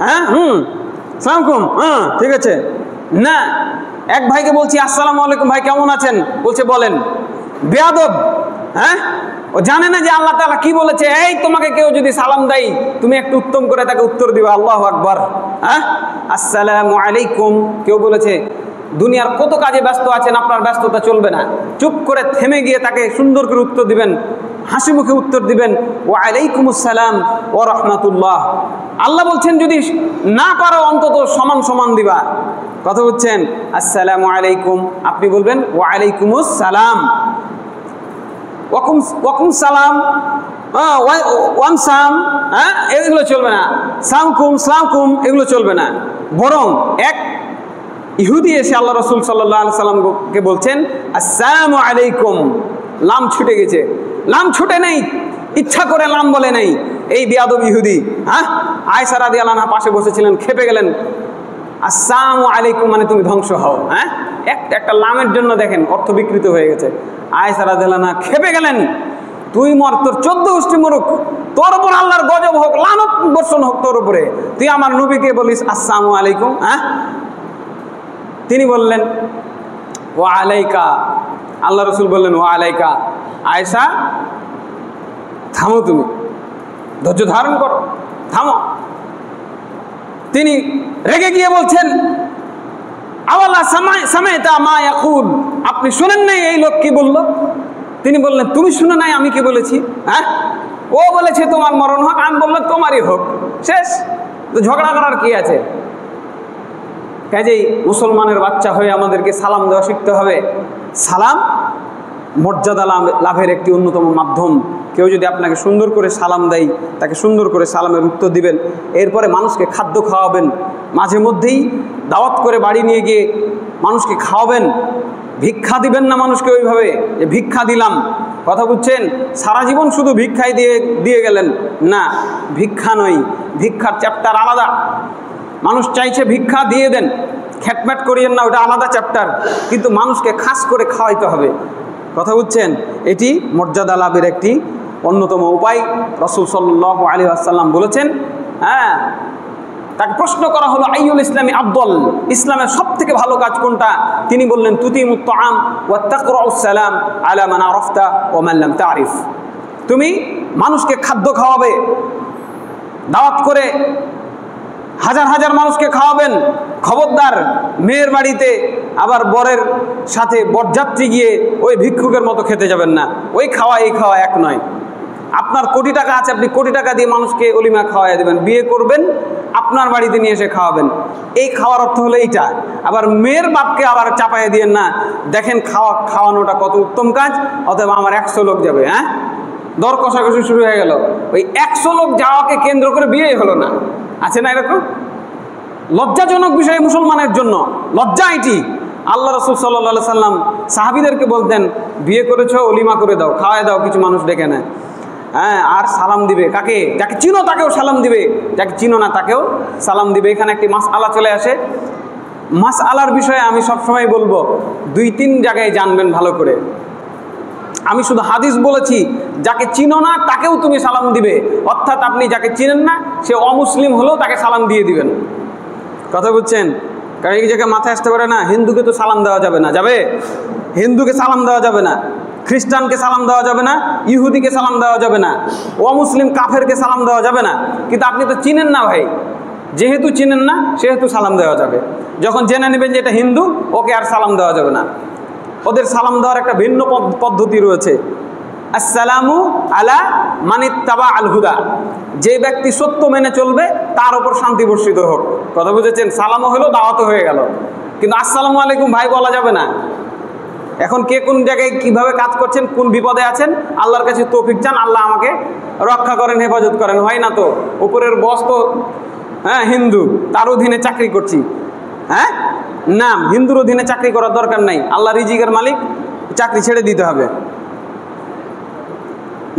হ্যাঁ সালাম আলাইকুম, ঠিক আছে না। এক ভাইকে বলছি আসসালামু আলাইকুম, ভাই কেমন আছেন? বলছে বলেন। বেয়াদব, হ্যাঁ, ও জানে না যে আল্লাহ তাআলা কি বলেছে। এই তোমাকে কেউ যদি সালাম দেয়, তুমি একটু উত্তম করে তাকে উত্তর দিবা, আল্লাহু আকবার। হ্যাঁ, আসসালামু আলাইকুম। কেউ বলেছে দুনিয়ার কত কাজে ব্যস্ত আছেন, আপনার ব্যস্ততা চলবে না। চুপ করে থেমে গিয়ে তাকে সুন্দর করে উত্তর দিবেন, হাসি মুখে উত্তর দিবেন ওয়া আলাইকুমুস সালাম ওয়া রাহমাতুল্লাহ। আল্লাহ বলছেন যদি না পারো অন্তত সমান সমান দিবা। কথা বুঝছেন? আসসালামু আলাইকুম, আপনি বলবেন ওয়া আলাইকুমুস সালাম। ওয়াকুম সালাম, ওয়াম সাম, হ্যাঁ, এগুলো চলবে না। সামকুম, সালামকুম, এগুলো চলবে না। বরং এক ইহুদি এসে আল্লাহ রাসূল সাল্লাল্লাহু আলাইহি সাল্লামকে বলছেন আসসালামু আলাইকুম। লাম ছুটে গেছে, লাম ছুটে নেই, ইচ্ছা করে লাম বলে নেই। এই বেয়াদব ইহুদি, হ্যাঁ। আয়েশা রাদিয়াল্লাহু আনহা পাশে বসেছিলেন, খেপে গেলেন। আসসালামু আলাইকুম মানে তুমি ধ্বংস হও। হ্যাঁ, একটা লামের জন্য দেখেন অর্থ বিকৃত হয়ে গেছে। আয়েশা রাদিয়াল্লাহু আনহা খেপে গেলেন, তুই মর, তোর 14 গোষ্ঠী মরুক, তোর উপর আল্লাহর গজব হোক, লানত বর্ষণ হোক তোর উপরে, তুই আমার নবীকে বলিস আসসালামু আলাইকুম। হ্যাঁ, তিনি বললেন ওয়া আলাইকা। আল্লাহ রাসূল বললেন ওয়া আলাইকা। আয়েশা থামো, তুমি ধৈর্য ধারণ করো, থামো। তিনি রেগে গিয়ে বলছেন আওয়ালা সামাইতা মা ইয়াকুল, আপনি শুনেন নাই এই লোক কি বলল? তিনি বললেন তুমি শুনে নাই আমি কি বলেছি? হ্যাঁ, ও বলেছে তোমার মরণ হোক, আমি বললাম তোমারই হোক, শেষ। তো ঝগড়া করার কি আছে? কাজেই মুসলমানের বাচ্চা হয়ে আমাদেরকে সালাম দেওয়া শিখতে হবে। সালাম মর্যাদা লাভের একটি অন্যতম মাধ্যম। কেউ যদি আপনাকে সুন্দর করে সালাম দেয়, তাকে সুন্দর করে সালামের উত্তর দিবেন। এরপরে মানুষকে খাদ্য খাওয়াবেন, মাঝে মধ্যেই দাওয়াত করে বাড়ি নিয়ে গিয়ে মানুষকে খাওয়াবেন। ভিক্ষা দিবেন না মানুষকে ওইভাবে যে ভিক্ষা দিলাম। কথা বুঝছেন? সারা জীবন শুধু ভিক্ষাই দিয়ে গেলেন না, ভিক্ষা নয়, ভিক্ষার চ্যাপ্টার আলাদা। মানুষ চাইছে ভিক্ষা দিয়ে দেন, খ্যাটম্যাট করিয়েন না, ওটা আলাদা চ্যাপ্টার। কিন্তু মানুষকে খাস করে খাওয়াইতে হবে। কথা বুঝছেন? এটি মর্যাদা লাভের একটি অন্যতম উপায়। রাসূল সাল্লাল্লাহু আলাইহি ওয়াসাল্লাম বলেছেন, হ্যাঁ, তাকে প্রশ্ন করা হলো আইয়ুল ইসলামি আফদল, ইসলামের সবথেকে ভালো কাজ কোনটা? তিনি বললেন তুতিমুত তাআম ওয়া তাকরাউস সালাম আলা মান আরাফতা ওয়া মান লাম তারিফ। তুমি মানুষকে খাদ্য খাওয়াবে, দাওয়াত করে হাজার হাজার মানুষকে খাওয়াবেন। খবরদার মেয়ের বাড়িতে আবার বরের সাথে বরযাত্রী গিয়ে ওই ভিক্ষুকের মতো খেতে যাবেন না। ওই খাওয়া এই খাওয়া এক নয়। আপনার কোটি টাকা আছে, আপনি কোটি টাকা দিয়ে মানুষকে অলিমা খাওয়াই দেবেন, বিয়ে করবেন, আপনার বাড়িতে নিয়ে এসে খাওয়াবেন। এই খাওয়ার অর্থ হলো এইটা। আবার মেয়ের বাপকে আবার চাপাইয়ে দিয়েন না, দেখেন খাওয়ানোটা কত উত্তম কাজ, অতএব আমার 100 লোক যাবে। হ্যাঁ, দর কষাকষি শুরু হয়ে গেল। ওই 100 লোক যাওয়াকে কেন্দ্র করে বিয়েই হলো না। আছে না এরকম? লজ্জাজনক বিষয় মুসলমানের জন্য, লজ্জা এটি। আল্লাহ রাসূল সাল্লাল্লাহু আলাইহি সাল্লাম সাহাবীদেরকে বলতেন বিয়ে করেছো, অলিমা করে দাও, খাওয়ায় দাও, কিছু মানুষ ডেকে নেয়। হ্যাঁ, আর সালাম দিবে কাকে? যাকে চিনো তাকেও সালাম দিবে, যাকে চিনো না তাকেও সালাম দিবে। এখানে একটি মাসআলা চলে আসে। মাসআলার বিষয়ে আমি সবসময় বলবো 2-3 জায়গায় জানবেন ভালো করে। আমি শুধু হাদিস বলেছি, যাকে চিনো না তাকেও তুমি সালাম দিবে, অর্থাৎ আপনি যাকে চিনেন না সে অমুসলিম হলেও তাকে সালাম দিয়ে দিবেন। কথা বুঝছেন? কারণ এই জায়গায় মাথায় আসতে পারে না, হিন্দুকে তো সালাম দেওয়া যাবে না, যাবে? হিন্দুকে সালাম দেওয়া যাবে না, খ্রিস্টানকে সালাম দেওয়া যাবে না, ইহুদিকে সালাম দেওয়া যাবে না, অমুসলিম কাফেরকে সালাম দেওয়া যাবে না। কিন্তু আপনি তো চিনেন না ভাই, যেহেতু চিনেন না সেহেতু সালাম দেওয়া যাবে। যখন জেনে নেবেন যে এটা হিন্দু, ওকে আর সালাম দেওয়া যাবে না। ওদের সালাম দেওয়ার একটা ভিন্ন পদ্ধতি রয়েছে। আসসালামু আলা মানিত্তাবা আল হুদা, যে ব্যক্তি সত্য মেনে চলবে তার উপর শান্তি বর্ষিত হোক। কথা বুঝেছেন? সালামও হলো, দাওয়াতও হয়ে গেল। কিন্তু আসসালামু আলাইকুম ভাই বলা যাবে না। এখন কে কোন জায়গায় কিভাবে কাজ করছেন, কোন বিপদে আছেন, আল্লাহর কাছে তৌফিক চান, আল্লাহ আমাকে রক্ষা করেন, হেফাজত করেন। হয় না তো, উপরের বস তো হ্যাঁ হিন্দু, তার অধীনে চাকরি করছি। হ্যাঁ, না, হিন্দুর অধীনে চাকরি করার দরকার নাই, আল্লাহ রিজিকের মালিক, চাকরি ছেড়ে দিতে হবে।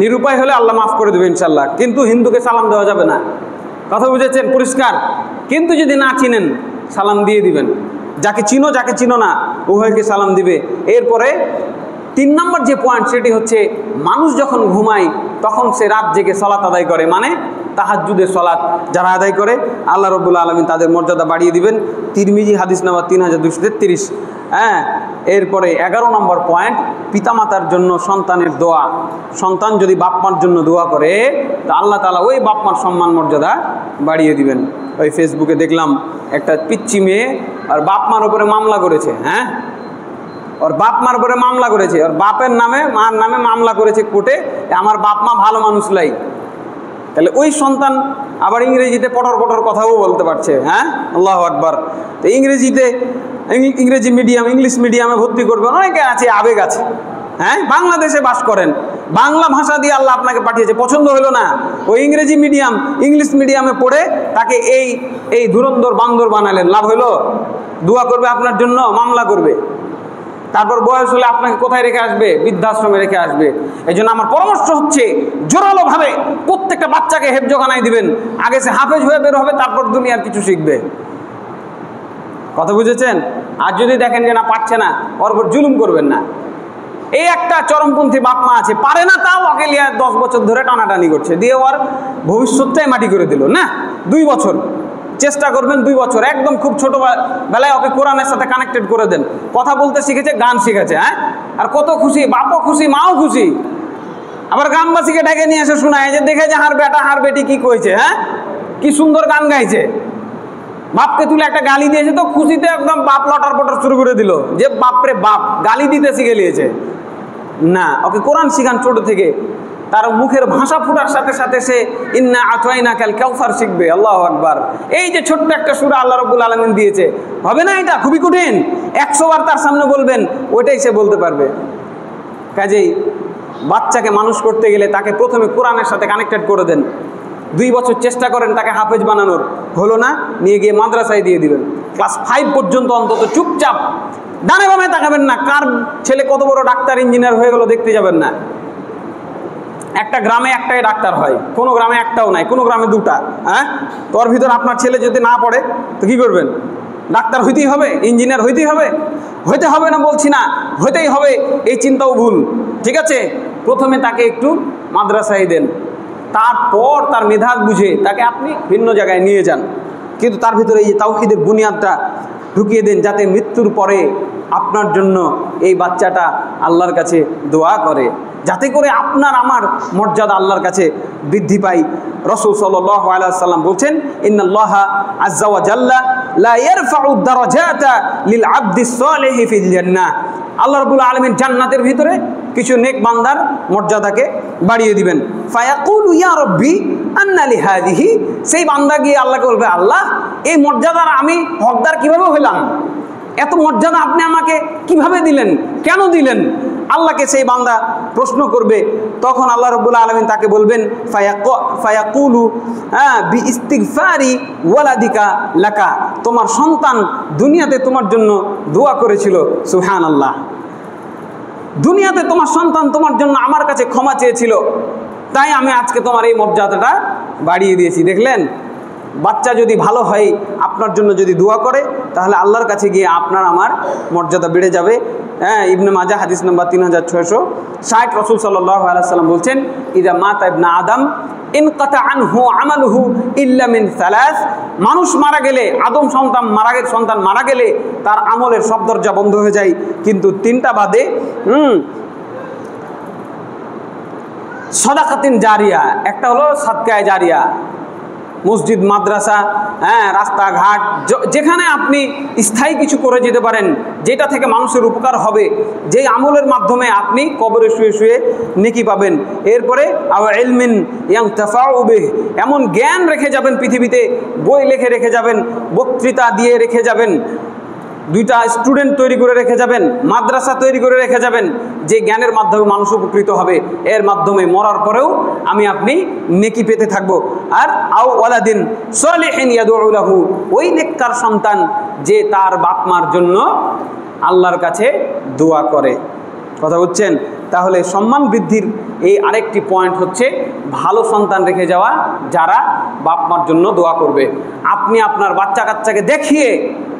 নিরুপায় হলে আল্লাহ মাফ করে দেবে ইনশাল্লাহ, কিন্তু হিন্দুকে সালাম দেওয়া যাবে না। কথা বুঝেছেন? পরিষ্কার। কিন্তু যদি না চিনেন সালাম দিয়ে দিবেন, যাকে চিনো যাকে চিনো না উভয়কে সালাম দিবে। এরপরে 3 নম্বর যে পয়েন্ট সেটি হচ্ছে মানুষ যখন ঘুমায় তখন সে রাত জেগে সালাত আদায় করে, মানে তাহাজ্জুদের সালাত যারা আদায় করে আল্লাহ রাব্বুল আলামিন তাদের মর্যাদা বাড়িয়ে দিবেন। তিরমিজি হাদিস নাম্বার 3233। হ্যাঁ, এরপরে 11 নম্বর পয়েন্ট পিতামাতার জন্য সন্তানের দোয়া। সন্তান যদি বাপমার জন্য দোয়া করে তা আল্লাহ তাআলা ওই বাপমার সম্মান মর্যাদা বাড়িয়ে দিবেন। ওই ফেসবুকে দেখলাম একটা পিচ্চি মেয়ে আর বাপমার উপরে মামলা করেছে। হ্যাঁ, ওর বাপ মার উপরে মামলা করেছে, ওর বাপের নামে মার নামে মামলা করেছে কোর্টে, আমার বাপ মা ভালো মানুষ লাই। তাহলে ওই সন্তান আবার ইংরেজিতে পটর পটর কথাও বলতে পারছে। হ্যাঁ, আল্লাহু আকবার। তো ইংরেজি মিডিয়াম, ইংলিশ মিডিয়ামে ভর্তি করবেন, অনেকে আছে, আবেগ আছে। হ্যাঁ, বাংলাদেশে বাস করেন, বাংলা ভাষা দিয়ে আল্লাহ আপনাকে পাঠিয়েছে, পছন্দ হলো না, ওই ইংরেজি মিডিয়াম ইংলিশ মিডিয়ামে পড়ে তাকে এই ধুরন্ধর বান্দর বানালেন, লাভ হলো? দোয়া করবে আপনার জন্য, মামলা করবে, তারপর বয়স হলে আপনাকে কোথায় রেখে আসবে? বৃদ্ধাশ্রমে রেখে আসবে। এই জন্য আমার পরামর্শ হচ্ছে জোরালোভাবে প্রত্যেকটা বাচ্চাকে হেফজখানায় দিবেন, আগে সে হাফেজ হয়ে বের হবে, তারপর দুনিয়ার কিছু শিখবে। কথা বুঝেছেন? আর যদি দেখেন যে না পারছে না, ওর উপর জুলুম করবেন না। এই একটা চরমপন্থী বাপ মা আছে, পারে না তাও ওকে লিয়ে 10 বছর ধরে টানাটানি করছে, দিয়ে ওর ভবিষ্যৎটাই মাটি করে দিল। না, 2 বছর চেষ্টা করবেন, 2 বছর একদম খুব ছোটবেলায় ওকে কোরআনের সাথে কানেক্টেড করে দেন, কথা বলতে শিখেছে, গান শিখেছে। হ্যাঁ, আর কত খুশি, বাপও খুশি, মাও খুশি। আবার গ্রামবাসীকে ডেকে নিয়ে এসে শোনায় যে দেখে যে হার বেটা হার বেটি কি কইছে। হ্যাঁ, কি সুন্দর গান গাইছে। বাপকে তুলে একটা গালি দিয়েছে তো খুশিতে একদম বাপ লটার পটর শুরু করে দিল, যে বাপরে বাপ গালি দিতে শিখে নিয়েছে। না, ওকে কোরআন শিখান ছোট থেকে, তার মুখের ভাষা ফুটার সাথে সাথে সে ইন্না আতাইনাকাল কাউসার শিখবে। আল্লাহু আকবার। এই যে ছোট্ট একটা সূরা আল্লাহ রাব্বুল আলামিন দিয়েছে, হবে না? এটা খুবই কঠিন। 100 বার তার সামনে বলবেন, ওইটাই সে বলতে পারবে। কাজেই বাচ্চাকে মানুষ করতে গেলে তাকে প্রথমে কোরআনের সাথে কানেক্টেড করে দেন। 2 বছর চেষ্টা করেন তাকে হাফেজ বানানোর, হলো না, নিয়ে গিয়ে মাদ্রাসায় দিয়ে দিবেন। ক্লাস 5 পর্যন্ত অন্তত চুপচাপ, ডানে বামে তাকাবেন না, কার ছেলে কত বড় ডাক্তার ইঞ্জিনিয়ার হয়ে গেল দেখতে যাবেন না। একটা গ্রামে একটাই ডাক্তার হয়, কোনো গ্রামে একটাও নাই, কোনো গ্রামে 2টা। হ্যাঁ, তোর ভিতর আপনার ছেলে যদি না পড়ে তো কী করবেন? ডাক্তার হইতেই হবে, ইঞ্জিনিয়ার হইতেই হবে? হইতে হবে না বলছি না, হইতেই হবে, এই চিন্তাও ভুল। ঠিক আছে, প্রথমে তাকে একটু মাদ্রাসায় দেন, তারপর তার মেধাজ বুঝে তাকে আপনি ভিন্ন জায়গায় নিয়ে যান। কিন্তু তার ভিতরে এই যে তাওহীদের বুনিয়াদটা ঢুকিয়ে দেন, যাতে মৃত্যুর পরে আপনার জন্য এই বাচ্চাটা আল্লাহর কাছে দোয়া করে, যাতে করে আপনার আমার মর্যাদা আল্লাহর কাছে বৃদ্ধি পায়। রাসূল সাল্লাল্লাহু আলাইহি ওয়াসাল্লাম বলছেন, ইন্নাল্লাহা আযজা ওয়া জাল্লা লা ইয়ারফাউ দারাজাতা লিল আবদিস সালিহি ফিল জান্নাহ। আল্লাহ রাব্বুল আলামিন জান্নাতের ভিতরে কিছু নেক বান্দার মর্যাদাকে বাড়িয়ে দিবেন। ফায়াকুলু ইয়া রাব্বি আন্না লিহাদিহি, সেই বান্দা গিয়ে আল্লাহকে বলবে, আল্লাহ এই মর্যাদার আমি হকদার কিভাবে হইলাম? এত মর্যাদা আপনি আমাকে কিভাবে দিলেন, কেন দিলেন? আল্লাহকে সেই বান্দা প্রশ্ন করবে। তখন আল্লাহ রাব্বুল আলামিন তাকে বলবেন, ফায়াকুলু বি ইস্তিগফারি ওয়ালাদিকা লাকা, তোমার সন্তান দুনিয়াতে তোমার জন্য দোয়া করেছিল। সুবহানাল্লাহ। দুনিয়াতে তোমার সন্তান তোমার জন্য আমার কাছে ক্ষমা চেয়েছিল, তাই আমি আজকে তোমার এই মর্যাদাটা বাড়িয়ে দিয়েছি। দেখলেন, বাচ্চা যদি ভালো হয়, আপনার জন্য যদি দোয়া করে, তাহলে আল্লাহর কাছে গিয়ে আপনার আমার মর্যাদা বেড়ে যাবে। হ্যাঁ, ইবনে মাজাহ হাদিস নাম্বার 3660। রাসূল সাল্লাল্লাহু আলাইহি ওয়াসাল্লাম বলছেন, ইযা মাতা ইবনে আদম ইনকাতা আনহু আমালুহু ইল্লা মিন সালাস, মানুষ মারা গেলে, আদম সন্তান মারা গেলে তার আমলের সব দরজা বন্ধ হয়ে যায়, কিন্তু 3টা বাদে। সাদাকাতিন জারিয়া, একটা হলো সাদকায়ে জারিয়া, মসজিদ, মাদ্রাসা, হ্যাঁ, রাস্তাঘাট, যেখানে আপনি স্থায়ী কিছু করে যেতে পারেন, যেটা থেকে মানুষের উপকার হবে, যেই আমলের মাধ্যমে আপনি কবরে শুয়ে শুয়ে নেকি পাবেন। এরপরে আও ইলমিন ইয়ানতাফাউ বিহি, এমন জ্ঞান রেখে যাবেন পৃথিবীতে, বই লিখে রেখে যাবেন, বক্তৃতা দিয়ে রেখে যাবেন, দুইটা স্টুডেন্ট তৈরি করে রেখে যাবেন, মাদ্রাসা তৈরি করে রেখে যাবেন, যে জ্ঞানের মাধ্যমে মানুষ উপকৃত হবে, এর মাধ্যমে মরার পরেও আমি আপনি নেকি পেতে থাকবো। আর আও ওয়ালাদিন সালিহিন ইয়াদউ লাহু, ওই নেককার সন্তান যে তার বাপ মার জন্য আল্লাহর কাছে দোয়া করে। কথা বুঝছেন? তাহলে সম্মান বৃদ্ধির এই আরেকটি পয়েন্ট হচ্ছে ভালো সন্তান রেখে যাওয়া, যারা বাপ মার জন্য দোয়া করবে। আপনি আপনার বাচ্চা কাচ্চাকে দেখিয়ে,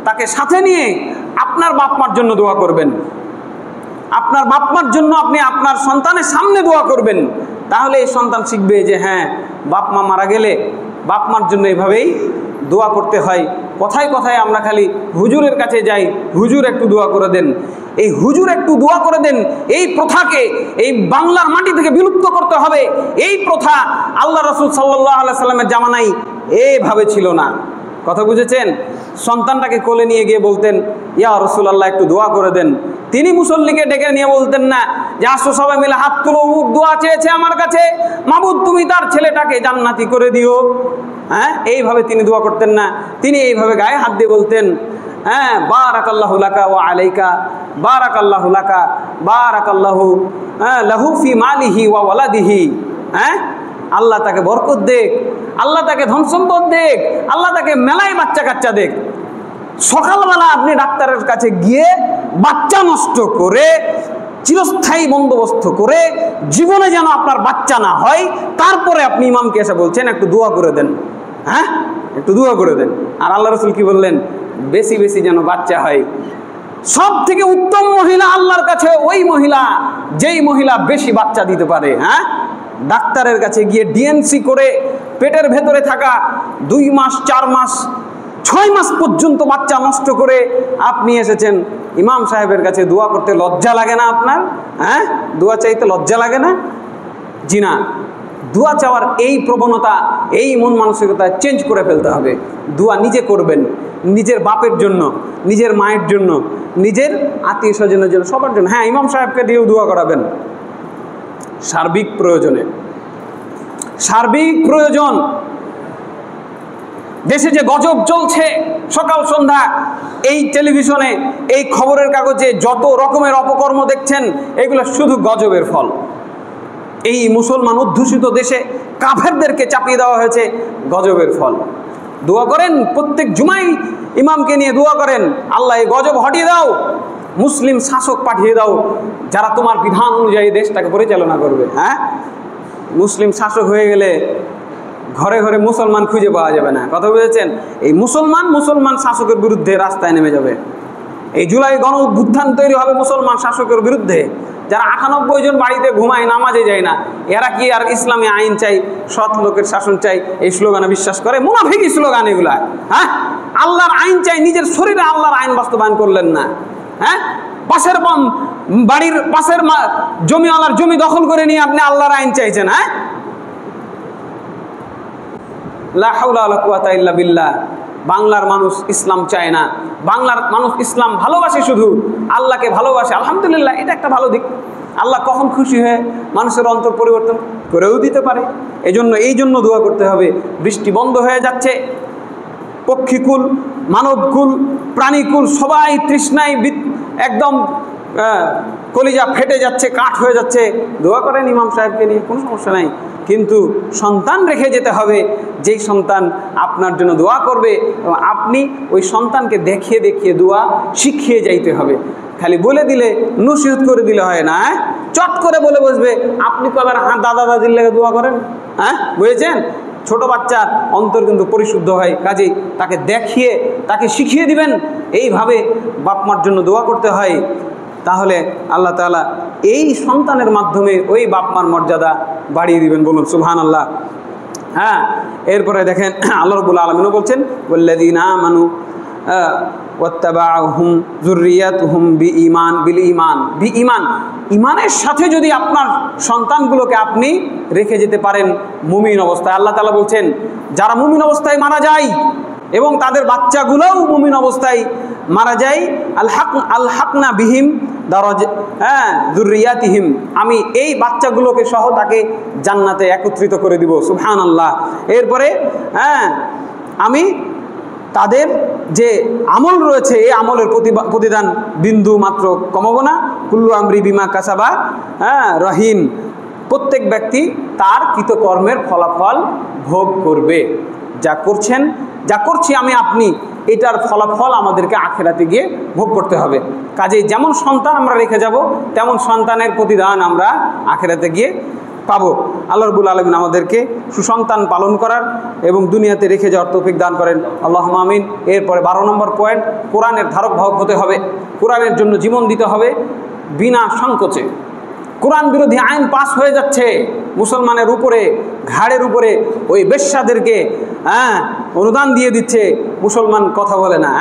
তাকে সাথে নিয়ে আপনার বাপ মার জন্য দোয়া করবেন। আপনার বাপ মার জন্য আপনি আপনার সন্তানের সামনে দোয়া করবেন। তাহলে এই সন্তান শিখবে যে হ্যাঁ, বাপ মা মারা গেলে বাপ মার জন্য এভাবেই দোয়া করতে হয়। কথায় কথায় আমরা খালি হুজুরের কাছে যাই, হুজুর একটু দোয়া করে দেন, এই হুজুর একটু দোয়া করে দেন, এই প্রথাকে এই বাংলার মাটি থেকে বিলুপ্ত করতে হবে। এই প্রথা আল্লাহ রাসূল সাল্লাল্লাহু আলাইহি সাল্লামের জামানায় এইভাবে ছিল না। কথা বুঝেছেন? সন্তানটাকে কোলে নিয়ে গিয়ে বলতেন, ইয়া রাসূলুল্লাহ একটু দোয়া করে দেন। তিনি মুসল্লিকে ডেকে নিয়ে বলতেন না যে আসো সবাই মিলে হাত তুলো, অমুক দোয়া চেয়েছে আমার কাছে, মাবুদ তুমি তার ছেলেটাকে জান্নাতি করে দিও। হ্যাঁ, এইভাবে তিনি দোয়া করতেন না। তিনি এইভাবে গায়ে হাত দিয়ে বলতেন, হ্যাঁ, বারাকাল্লাহু লাকা ওয়া আলাইকা, বারাকাল্লাহু লাকা, বারাকাল্লাহু লাহু ফি মালিহি ওয়া ওয়ালাদিহি। হ্যাঁ, আল্লাহ তাকে বরকত দেখ, আল্লাহ তাকে ধন সম্পদ দেখ, আল্লাহ তাকে মেলায় বাচ্চা কাচ্চা দেখ। সকালবেলা আপনি ডাক্তারের কাছে গিয়ে বাচ্চা নষ্ট করে, চিরস্থায়ী বন্দোবস্ত করে, জীবনে যেন আপনার বাচ্চা না হয়, তারপরে আপনি ইমামকে এসে বলছেন একটু দোয়া করে দেন। হ্যাঁ, একটু দোয়া করে দেন। আর আল্লাহ রাসূল কি বললেন? বেশি বেশি যেন বাচ্চা হয়। সব থেকে উত্তম মহিলা আল্লাহর কাছে ওই মহিলা, যেই মহিলা বেশি বাচ্চা দিতে পারে। হ্যাঁ, ডাক্তারের কাছে গিয়ে ডিএনসি করে পেটের ভেতরে থাকা 2 মাস 4 মাস 6 মাস পর্যন্ত বাচ্চা নষ্ট করে আপনি এসেছেন ইমাম সাহেবের কাছে দোয়া করতে। লজ্জা লাগে না আপনার? হ্যাঁ, দোয়া চাইতে লজ্জা লাগে না? জি না, দোয়া চাওয়ার এই প্রবণতা, এই মন মানসিকতা চেঞ্জ করে ফেলতে হবে। দোয়া নিজে করবেন, নিজের বাপের জন্য, নিজের মায়ের জন্য, নিজের আত্মীয় স্বজনের জন্য, সবার জন্য। হ্যাঁ, ইমাম সাহেবকে দিয়েও দোয়া করাবেন সার্বিক প্রয়োজনে। সার্বিক প্রয়োজন। দেশে যে গজব চলছে সকাল সন্ধ্যা, এই টেলিভিশনে, এই খবরের কাগজে যত রকমের অপকর্ম দেখছেন, এগুলো শুধু গজবের ফল। এই মুসলমান অধ্যুষিত দেশে কাফেরদেরকে চাপিয়ে দেওয়া হয়েছে, গজবের ফল। দোয়া করেন, প্রত্যেক জুমাই ইমামকে নিয়ে দোয়া করেন, আল্লাহ এই গজব হটিয়ে দাও, মুসলিম শাসক পাঠিয়ে দাও যারা তোমার বিধান অনুযায়ী দেশটাকে পরিচালনা করবে। হ্যাঁ, মুসলিম শাসক হয়ে গেলে ঘরে ঘরে মুসলমান খুঁজে পাওয়া যাবে না। কথা বুঝেছেন? এই মুসলমান শাসকের বিরুদ্ধে রাস্তায় নেমে যাবে। এই জুলাই গণ অভ্যুত্থান তৈরি হবে মুসলমান শাসকের বিরুদ্ধে। যারা 98 জন বাড়িতে ঘুমায়, নামাজে যায় না, এরা কি আর ইসলামী আইন চাই, সৎ লোকের শাসন চাই, এই স্লোগানে বিশ্বাস করে? মুনাফিকি স্লোগান এগুলা। হ্যাঁ, আল্লাহর আইন চাই, নিজের শরীরে আল্লাহর আইন বাস্তবায়ন করলেন না। হ্যাঁ, পাশের বাড়ির পাশের জমিওয়ালার জমি দখল করে নিয়ে আপনি আল্লাহর আইন চাইছেন। হ্যাঁ, লা হাওলা ওয়ালা কুওয়াতা ইল্লা বিল্লাহ। বাংলার মানুষ ইসলাম চায় না, বাংলার মানুষ ইসলাম ভালোবাসে, শুধু আল্লাহকে ভালোবাসে। আলহামদুলিল্লাহ, এটা একটা ভালো দিক। আল্লাহ কখন খুশি হয়ে মানুষের অন্তর পরিবর্তন করেও দিতে পারে। এই জন্য দোয়া করতে হবে। বৃষ্টি বন্ধ হয়ে যাচ্ছে, পক্ষীকুল, মানবকুল, প্রাণীকুল সবাই তৃষ্ণায় একদম কলিজা ফেটে যাচ্ছে, কাঠ হয়ে যাচ্ছে। দোয়া করেন ইমাম সাহেবকে নিয়ে, কোনো সমস্যা নাই। কিন্তু সন্তান রেখে যেতে হবে, যেই সন্তান আপনার জন্য দোয়া করবে, এবং আপনি ওই সন্তানকে দেখিয়ে দেখিয়ে দোয়া শিখিয়ে যাইতে হবে। খালি বলে দিলে, নসিহত করে দিলে হয় না। চট করে বলে বসবে, আপনি তো আবার হ্যাঁ দাদা দাদির লেগে দোয়া করেন। হ্যাঁ, বুঝেছেন? ছোট বাচ্চার অন্তর কিন্তু পরিশুদ্ধ হয়, কাজেই তাকে দেখিয়ে, তাকে শিখিয়ে দিবেন এইভাবে বাপ মার জন্য দোয়া করতে হয়। তাহলে আল্লাহ তাআলা এই সন্তানের মাধ্যমে ওই বাপ মার মর্যাদা বাড়িয়ে দিবেন। বলুন সুবহানাল্লাহ। হ্যাঁ, এরপরে দেখেন আল্লাহ রাব্বুল আলামিনও বলছেন, ওয়াল্লাযীনা আমানু ওয়াত্তাবাআহুম যুররিয়াতুহুম বিঈমান। ইমানের সাথে যদি আপনার সন্তানগুলোকে আপনি রেখে যেতে পারেন মুমিন অবস্থায়। আল্লাহ তাআলা বলছেন, যারা মুমিন অবস্থায় মারা যায় এবং তাদের বাচ্চাগুলোও মুমিন অবস্থায় মারা যায়, আলহাকনা বিহিম যুররিয়াতিহিম, আমি এই বাচ্চাগুলোকে সহ তাকে জান্নাতে একত্রিত করে দিব। সুবহানাল্লাহ। এরপরে আমি তাদের যে আমল রয়েছে এই আমলের প্রতিদান বিন্দু মাত্র কমাবো না। কুল্লু আমরি বিমা কাসাবা রহিন, প্রত্যেক ব্যক্তি তার কৃতকর্মের ফলাফল ভোগ করবে। যা করছেন, যা করছি আমি আপনি, এটার ফলাফল আমাদেরকে আখিরাতে গিয়ে ভোগ করতে হবে। কাজেই যেমন সন্তান আমরা রেখে যাব, তেমন সন্তানের প্রতিদান আমরা আখিরাতে গিয়ে পাবো। আল্লাহ রাব্বুল আলামিন আমাদেরকে সুসন্তান পালন করার এবং দুনিয়াতে রেখে যাওয়ার তৌফিক দান করেন, আল্লাহুম্মা আমিন। এরপরে 12 নম্বর পয়েন্ট, কোরআনের ধারক বাহক হতে হবে, কোরআনের জন্য জীবন দিতে হবে বিনা সংকোচে। কোরআন বিরোধী আইন পাস হয়ে যাচ্ছে মুসলমানের উপরে, ঘাড়ের উপরে ওই বেশ্যাদেরকে অনুদান দিয়ে দিচ্ছে, মুসলমান কথা বলে না।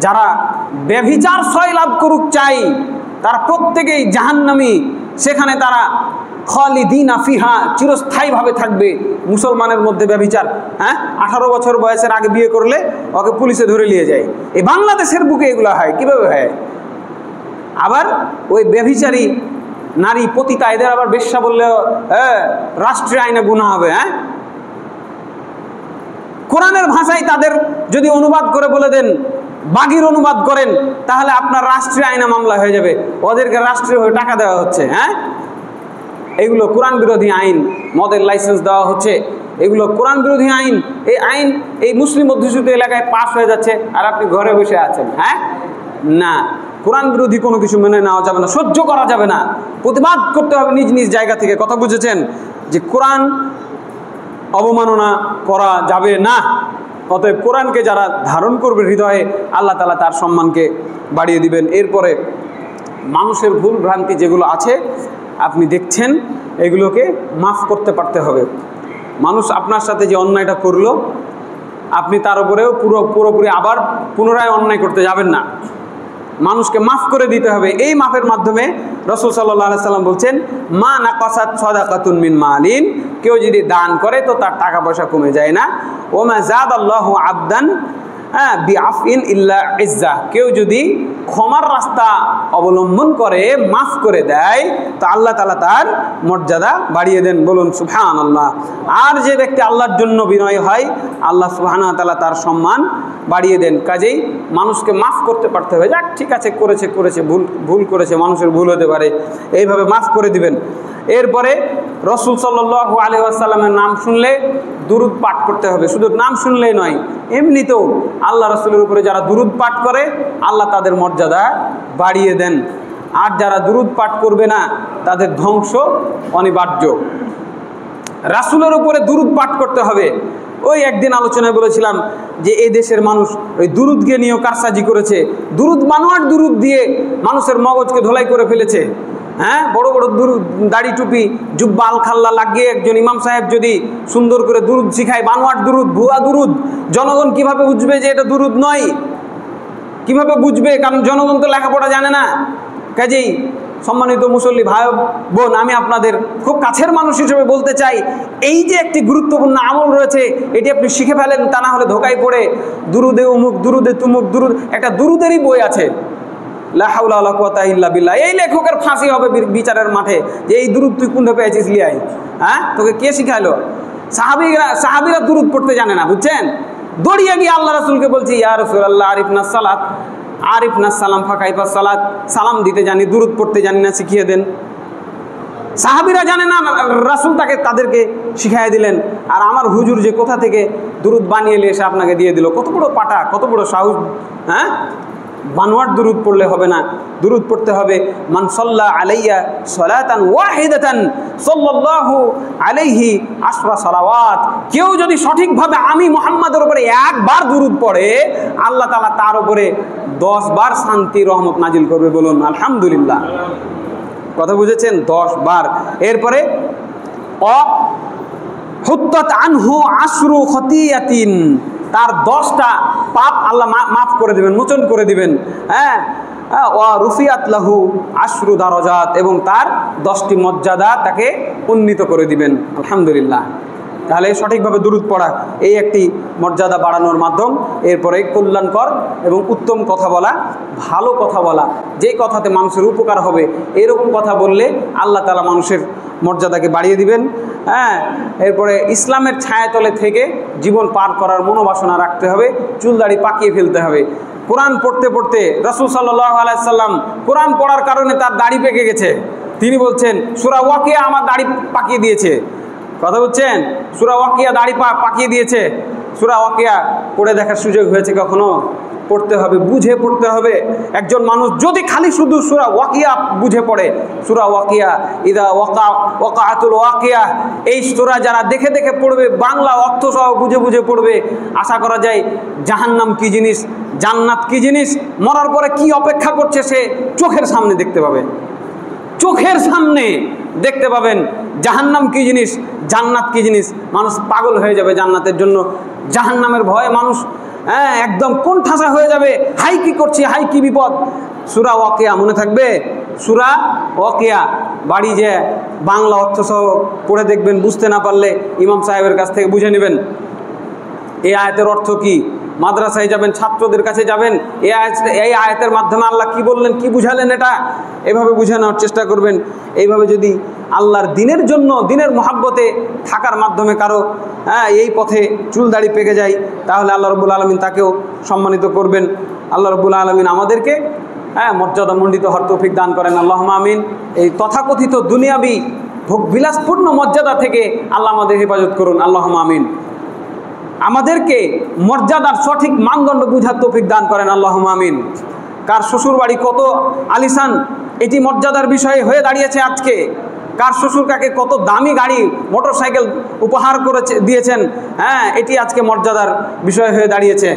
যারা ব্যভিচার সয় লাভ করুক চাই, তারা প্রত্যেকেই জাহান্নামী, সেখানে তারা খালিদিনা ফিহা, চিরস্থায়ীভাবে থাকবে। মুসলমানের মধ্যে ব্যভিচার, 18 বছর বয়সের আগে বিয়ে করলে ওকে পুলিশে ধরে নিয়ে যায়। এই বাংলাদেশের বুকে এগুলো হয়, কিভাবে হয়? আবার ওই ব্যভিচারী নারী পতিতা, এদের আবার বেশ্যা বললেও রাষ্ট্রীয় আইনে গুনাহ হবে। কোরআনের ভাষায় তাদের যদি অনুবাদ করে বলে দেন, বাগির অনুবাদ করেন, তাহলে আপনার রাষ্ট্রীয় আইনে মামলা হয়ে যাবে, ওদেরকে রাষ্ট্রীয় টাকা দেওয়া হচ্ছে। এগুলো কোরআন বিরোধী আইন। মদের লাইসেন্স দেওয়া হচ্ছে, এগুলো কোরআন বিরোধী আইন। এই আইন এই মুসলিম অধ্যুষিত এলাকায় পাস হয়ে যাচ্ছে, আর আপনি ঘরে বসে আছেন। না, কোরআন বিরোধী কোনো কিছু মেনে নেওয়া যাবে না, সহ্য করা যাবে না, প্রতিবাদ করতে হবে নিজ নিজ জায়গা থেকে। কথা বুঝেছেন যে কোরআন অবমাননা করা যাবে না। অতএব কোরআনকে যারা ধারণ করবে হৃদয়ে, আল্লাহ তাআলা তার সম্মানকে বাড়িয়ে দিবেন। এরপরে মানুষের ভুল ভ্রান্তি যেগুলো আছে আপনি দেখছেন, এগুলোকে মাফ করতে পারতে হবে। মানুষ আপনার সাথে যে অন্যায়টা করলো, আপনি তার উপরেও পুরোপুরি আবার পুনরায় অন্যায় করতে যাবেন না, মানুষকে মাফ করে দিতে হবে। এই মাফের মাধ্যমে রাসূল সাল্লাল্লাহু আলাইহি সাল্লাম বলছেন, মা নাকাসাত সাদাকাতুন মিন মালিন, কেউ যদি দান করে তো তার টাকা পয়সা কমে যায় না। ওমা যাদাল্লাহু আবদান বিআফইন ইল্লা ইজ্জা, কেউ যদি ক্ষমার রাস্তা অবলম্বন করে মাফ করে দেয় তো আল্লাহ তাআলা তার মর্যাদা বাড়িয়ে দেন। বলুন সুবহানাল্লাহ। আর যে ব্যক্তি আল্লাহর জন্য বিনয় হয়, আল্লাহ সুবহানাহু ওয়া তাআলা তার সম্মান বাড়িয়ে দেন। কাজেই মানুষকে মাফ করতে পারতে হবে। যাক, ঠিক আছে, করেছে ভুল করেছে, মানুষের ভুল হতে পারে, এইভাবে মাফ করে দিবেন। এরপরে রাসূল সাল্লাল্লাহু আলাইহি ওয়াসাল্লামের নাম শুনলে দুরূদ পাঠ করতে হবে। শুধু নাম শুনলেই নয়, এমনিতেও আল্লাহ রাসূলের উপরে যারা দুরূদ পাঠ করে, আল্লাহ তাদের মর্যাদা বাড়িয়ে দেন। আর যারা দুরূদ পাঠ করবে না, তাদের ধ্বংস অনিবার্য। রাসূলের উপরে দুরূদ পাঠ করতে হবে। ওই একদিন আলোচনায় বলেছিলাম যে এই দেশের মানুষ ওই দুরূদকে নিয়েও কারসাজি করেছে। দুরূদ বানোয়াট দুরূদ দিয়ে মানুষের মগজকে ধোলাই করে ফেলেছে। বড় বড় দুরূদ, দাড়ি টুপি, জুব্বা আল খাল্লা লাগিয়ে একজন ইমাম সাহেব যদি সুন্দর করে দুরূদ শিখায়, বানোয়াট দুরূদ, ভুয়া দুরূদ, জনগণ কিভাবে বুঝবে যে এটা দুরূদ নয়? কিভাবে বুঝবে? কারণ জনগণ তো লেখাপড়া জানে না। কাজেই সম্মানিত মুসল্লি ভাই বোন, আমি আপনাদের খুব কাছের মানুষ হিসেবে বলতে চাই, এই যে একটি গুরুত্বপূর্ণ আমল রয়েছে, এটি আপনি শিখে ফেলেন, তা না হলে ধোকায় পড়ে দুরুদে উমুক, দুরুদে তুমুক, দুরুদ, একটা দুরুদেরই বই আছে, লা হাওলা ওয়ালা কুওয়াতা ইল্লা বিল্লাহ। এই লেখকের ফাঁসি হবে বিচারের মাঠে যে এই দুরুদ তুই কোনটা পেয়েছিস লিয়াই। তোকে কে শিখাইলো? সাহাবীরা দুরুদ পড়তে জানে না, বুঝছেন? দৌড়িয়ে গিয়ে আল্লাহ রাসূলকে বলছি, ইয়া রাসূলুল্লাহ আরিফনা সালাত, আরিফনা সালাম ফাকাইফা সালাত, সালাম দিতে জানি, দুরুদ পড়তে জানি না, শিখিয়ে দেন। সাহাবীরা জানে না, রাসূল তাদেরকে শিখাই দিলেন। আর আমার হুজুর যে কোথা থেকে দুরুদ বানিয়ে এসে আপনাকে দিয়ে দিল, কত বড় পাটা, কত বড় সাহস! বানোয়াট দুরুদ পড়লে হবে না, দুরুদ পড়তে হবে মান সাল্লা আলাইয়া সালাতান ওয়াহিদাতান সাল্লাল্লাহু আলাইহি আশরা সালাওয়াত। কেউ যদি সঠিকভাবে আমি মুহাম্মাদের উপরে একবার দুরুদ পড়ে, আল্লাহ তাআলা তার উপরে 10 বার শান্তি রহমত নাজিল করবে। বলুন আলহামদুলিল্লাহ। কথা বুঝেছেন? 10 বার। এরপরে হুত্তাত আনহু আশরু খতিয়াতিন, তার 10টা পাপ আল্লাহ মাফ করে দিবেন, মোচন করে দিবেন। ওয়া রুফিয়াত লাহু আশরু দারাজাত, এবং তার 10টি মর্যাদা তাকে উন্নীত করে দিবেন। আলহামদুলিল্লাহ। তাহলে সঠিকভাবে দুরূদ পড়া এই একটি মর্যাদা বাড়ানোর মাধ্যম। এরপরে কল্যাণকর এবং উত্তম কথা বলা, ভালো কথা বলা, যেই কথাতে মানুষের উপকার হবে, এরকম কথা বললে আল্লাহ তাআলা মানুষের মর্যাদাকে বাড়িয়ে দিবেন। হ্যাঁ, এরপরে ইসলামের ছায়াতলে থেকে জীবন পার করার মনোবাসনা রাখতে হবে, চুল দাড়ি পাকিয়ে ফেলতে হবে। কোরআন পড়তে পড়তে রাসূল সাল্লাল্লাহু আলাইহি সাল্লাম কোরআন পড়ার কারণে তার দাড়ি পেকে গেছে। তিনি বলছেন সূরা ওয়াকিয়া আমার দাড়ি পাকিয়ে দিয়েছে। কথা বলছেন, সূরা ওয়াকিয়া দাড়ি পাকিয়ে দিয়েছে। সূরা ওয়াকিয়া পড়ে দেখার সুযোগ হয়েছে কখনো? পড়তে হবে, বুঝে পড়তে হবে। একজন মানুষ যদি খালি শুধু সূরা ওয়াকিয়া বুঝে পড়ে, সূরা ওয়াকিয়া ইদা ওয়াকাআতুল ওয়াকিয়া, এই সূরা যারা দেখে দেখে পড়বে, বাংলা অর্থ সহ বুঝে বুঝে পড়বে, আশা করা যায় জাহান্নাম কি জিনিস, জান্নাত কি জিনিস, মরার পরে কি অপেক্ষা করছে সে চোখের সামনে দেখতে পাবে। চোখের সামনে দেখতে পাবেন জাহান্নাম কি জিনিস, জান্নাত কি জিনিস। মানুষ পাগল হয়ে যাবে জান্নাতের জন্য, জাহান্নামের ভয়ে মানুষ একদম কোণঠাসা হয়ে যাবে। হাই কি করছি, হাই কি বিপদ। সূরা ওয়াকিয়া মনে থাকবে? সূরা ওয়াকিয়া বাড়ি যে বাংলা অর্থ সহ পড়ে দেখবেন, বুঝতে না পারলে ইমাম সাহেবের কাছ থেকে বুঝে নেবেন এই আয়াতের অর্থ কি। মাদ্রাসায় যাবেন, ছাত্রদের কাছে যাবেন, এই আয়াতের মাধ্যমে আল্লাহ কি বললেন, কি বুঝালেন, এটা এভাবে বুঝে নেওয়ার চেষ্টা করবেন। এইভাবে যদি আল্লাহর দিনের জন্য, দিনের মহাব্বতে থাকার মাধ্যমে কারো এই পথে চুল দাড়ি পেকে যায়, তাহলে আল্লাহ রাব্বুল আলামিন তাকেও সম্মানিত করবেন। আল্লাহ রাব্বুল আলামিন আমাদেরকে মর্যাদামণ্ডিত হওয়ার তৌফিক দান করেন, আল্লাহুম্মা আমিন। এই তথাকথিত দুনিয়াবি ভোগবিলাসপূর্ণ মর্যাদা থেকে আল্লাহ আমাদের হেফাজত করুন, আল্লাহুম্মা আমিন। আমাদেরকে মর্যাদার সঠিক মানদণ্ড বুঝার তৌফিক দান করেন, আল্লাহুম্মা আমিন। কার শ্বশুর বাড়ি কত আলিশান, এটি মর্যাদার বিষয় হয়ে দাঁড়িয়েছে আজকে। কার শ্বশুর কাকে কত দামি গাড়ি, মোটরসাইকেল উপহার দিয়েছেন, এটি আজকে মর্যাদার বিষয় হয়ে দাঁড়িয়েছে।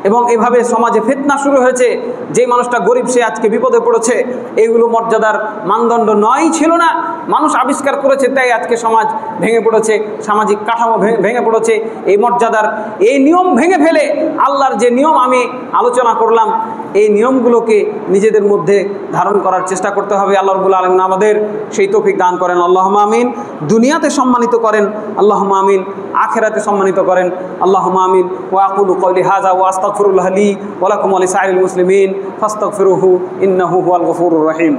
এবং এভাবে সমাজে ফিতনা শুরু হয়েছে। যে মানুষটা গরিব সে আজকে বিপদে পড়েছে। এইগুলো মর্যাদার মানদণ্ড নয়ই ছিল না, মানুষ আবিষ্কার করেছে, তাই আজকে সমাজ ভেঙে পড়েছে, সামাজিক কাঠামো ভেঙে পড়েছে। এই মর্যাদার এই নিয়ম ভেঙে ফেলে আল্লাহর যে নিয়ম আমি আলোচনা করলাম, এই নিয়মগুলোকে নিজেদের মধ্যে ধারণ করার চেষ্টা করতে হবে। আল্লাহ রাব্বুল আলামিন আমাদের সেই তৌফিক দান করেন, আল্লাহুম্মা আমিন। দুনিয়াতে সম্মানিত করেন, আল্লাহুম্মা আমিন। আখিরাতে সম্মানিত করেন, আল্লাহুম্মা আমিন। ওয়া আকুলু কওলি হাযা ওয়া আস্তাগফিরুল্লাহ লি ওয়া লাকুম ওয়া লিসাইরিল মুসলিমিন ফাস্তাগফিরুহু ইন্নাহু হুয়াল গফুরুর রহিম।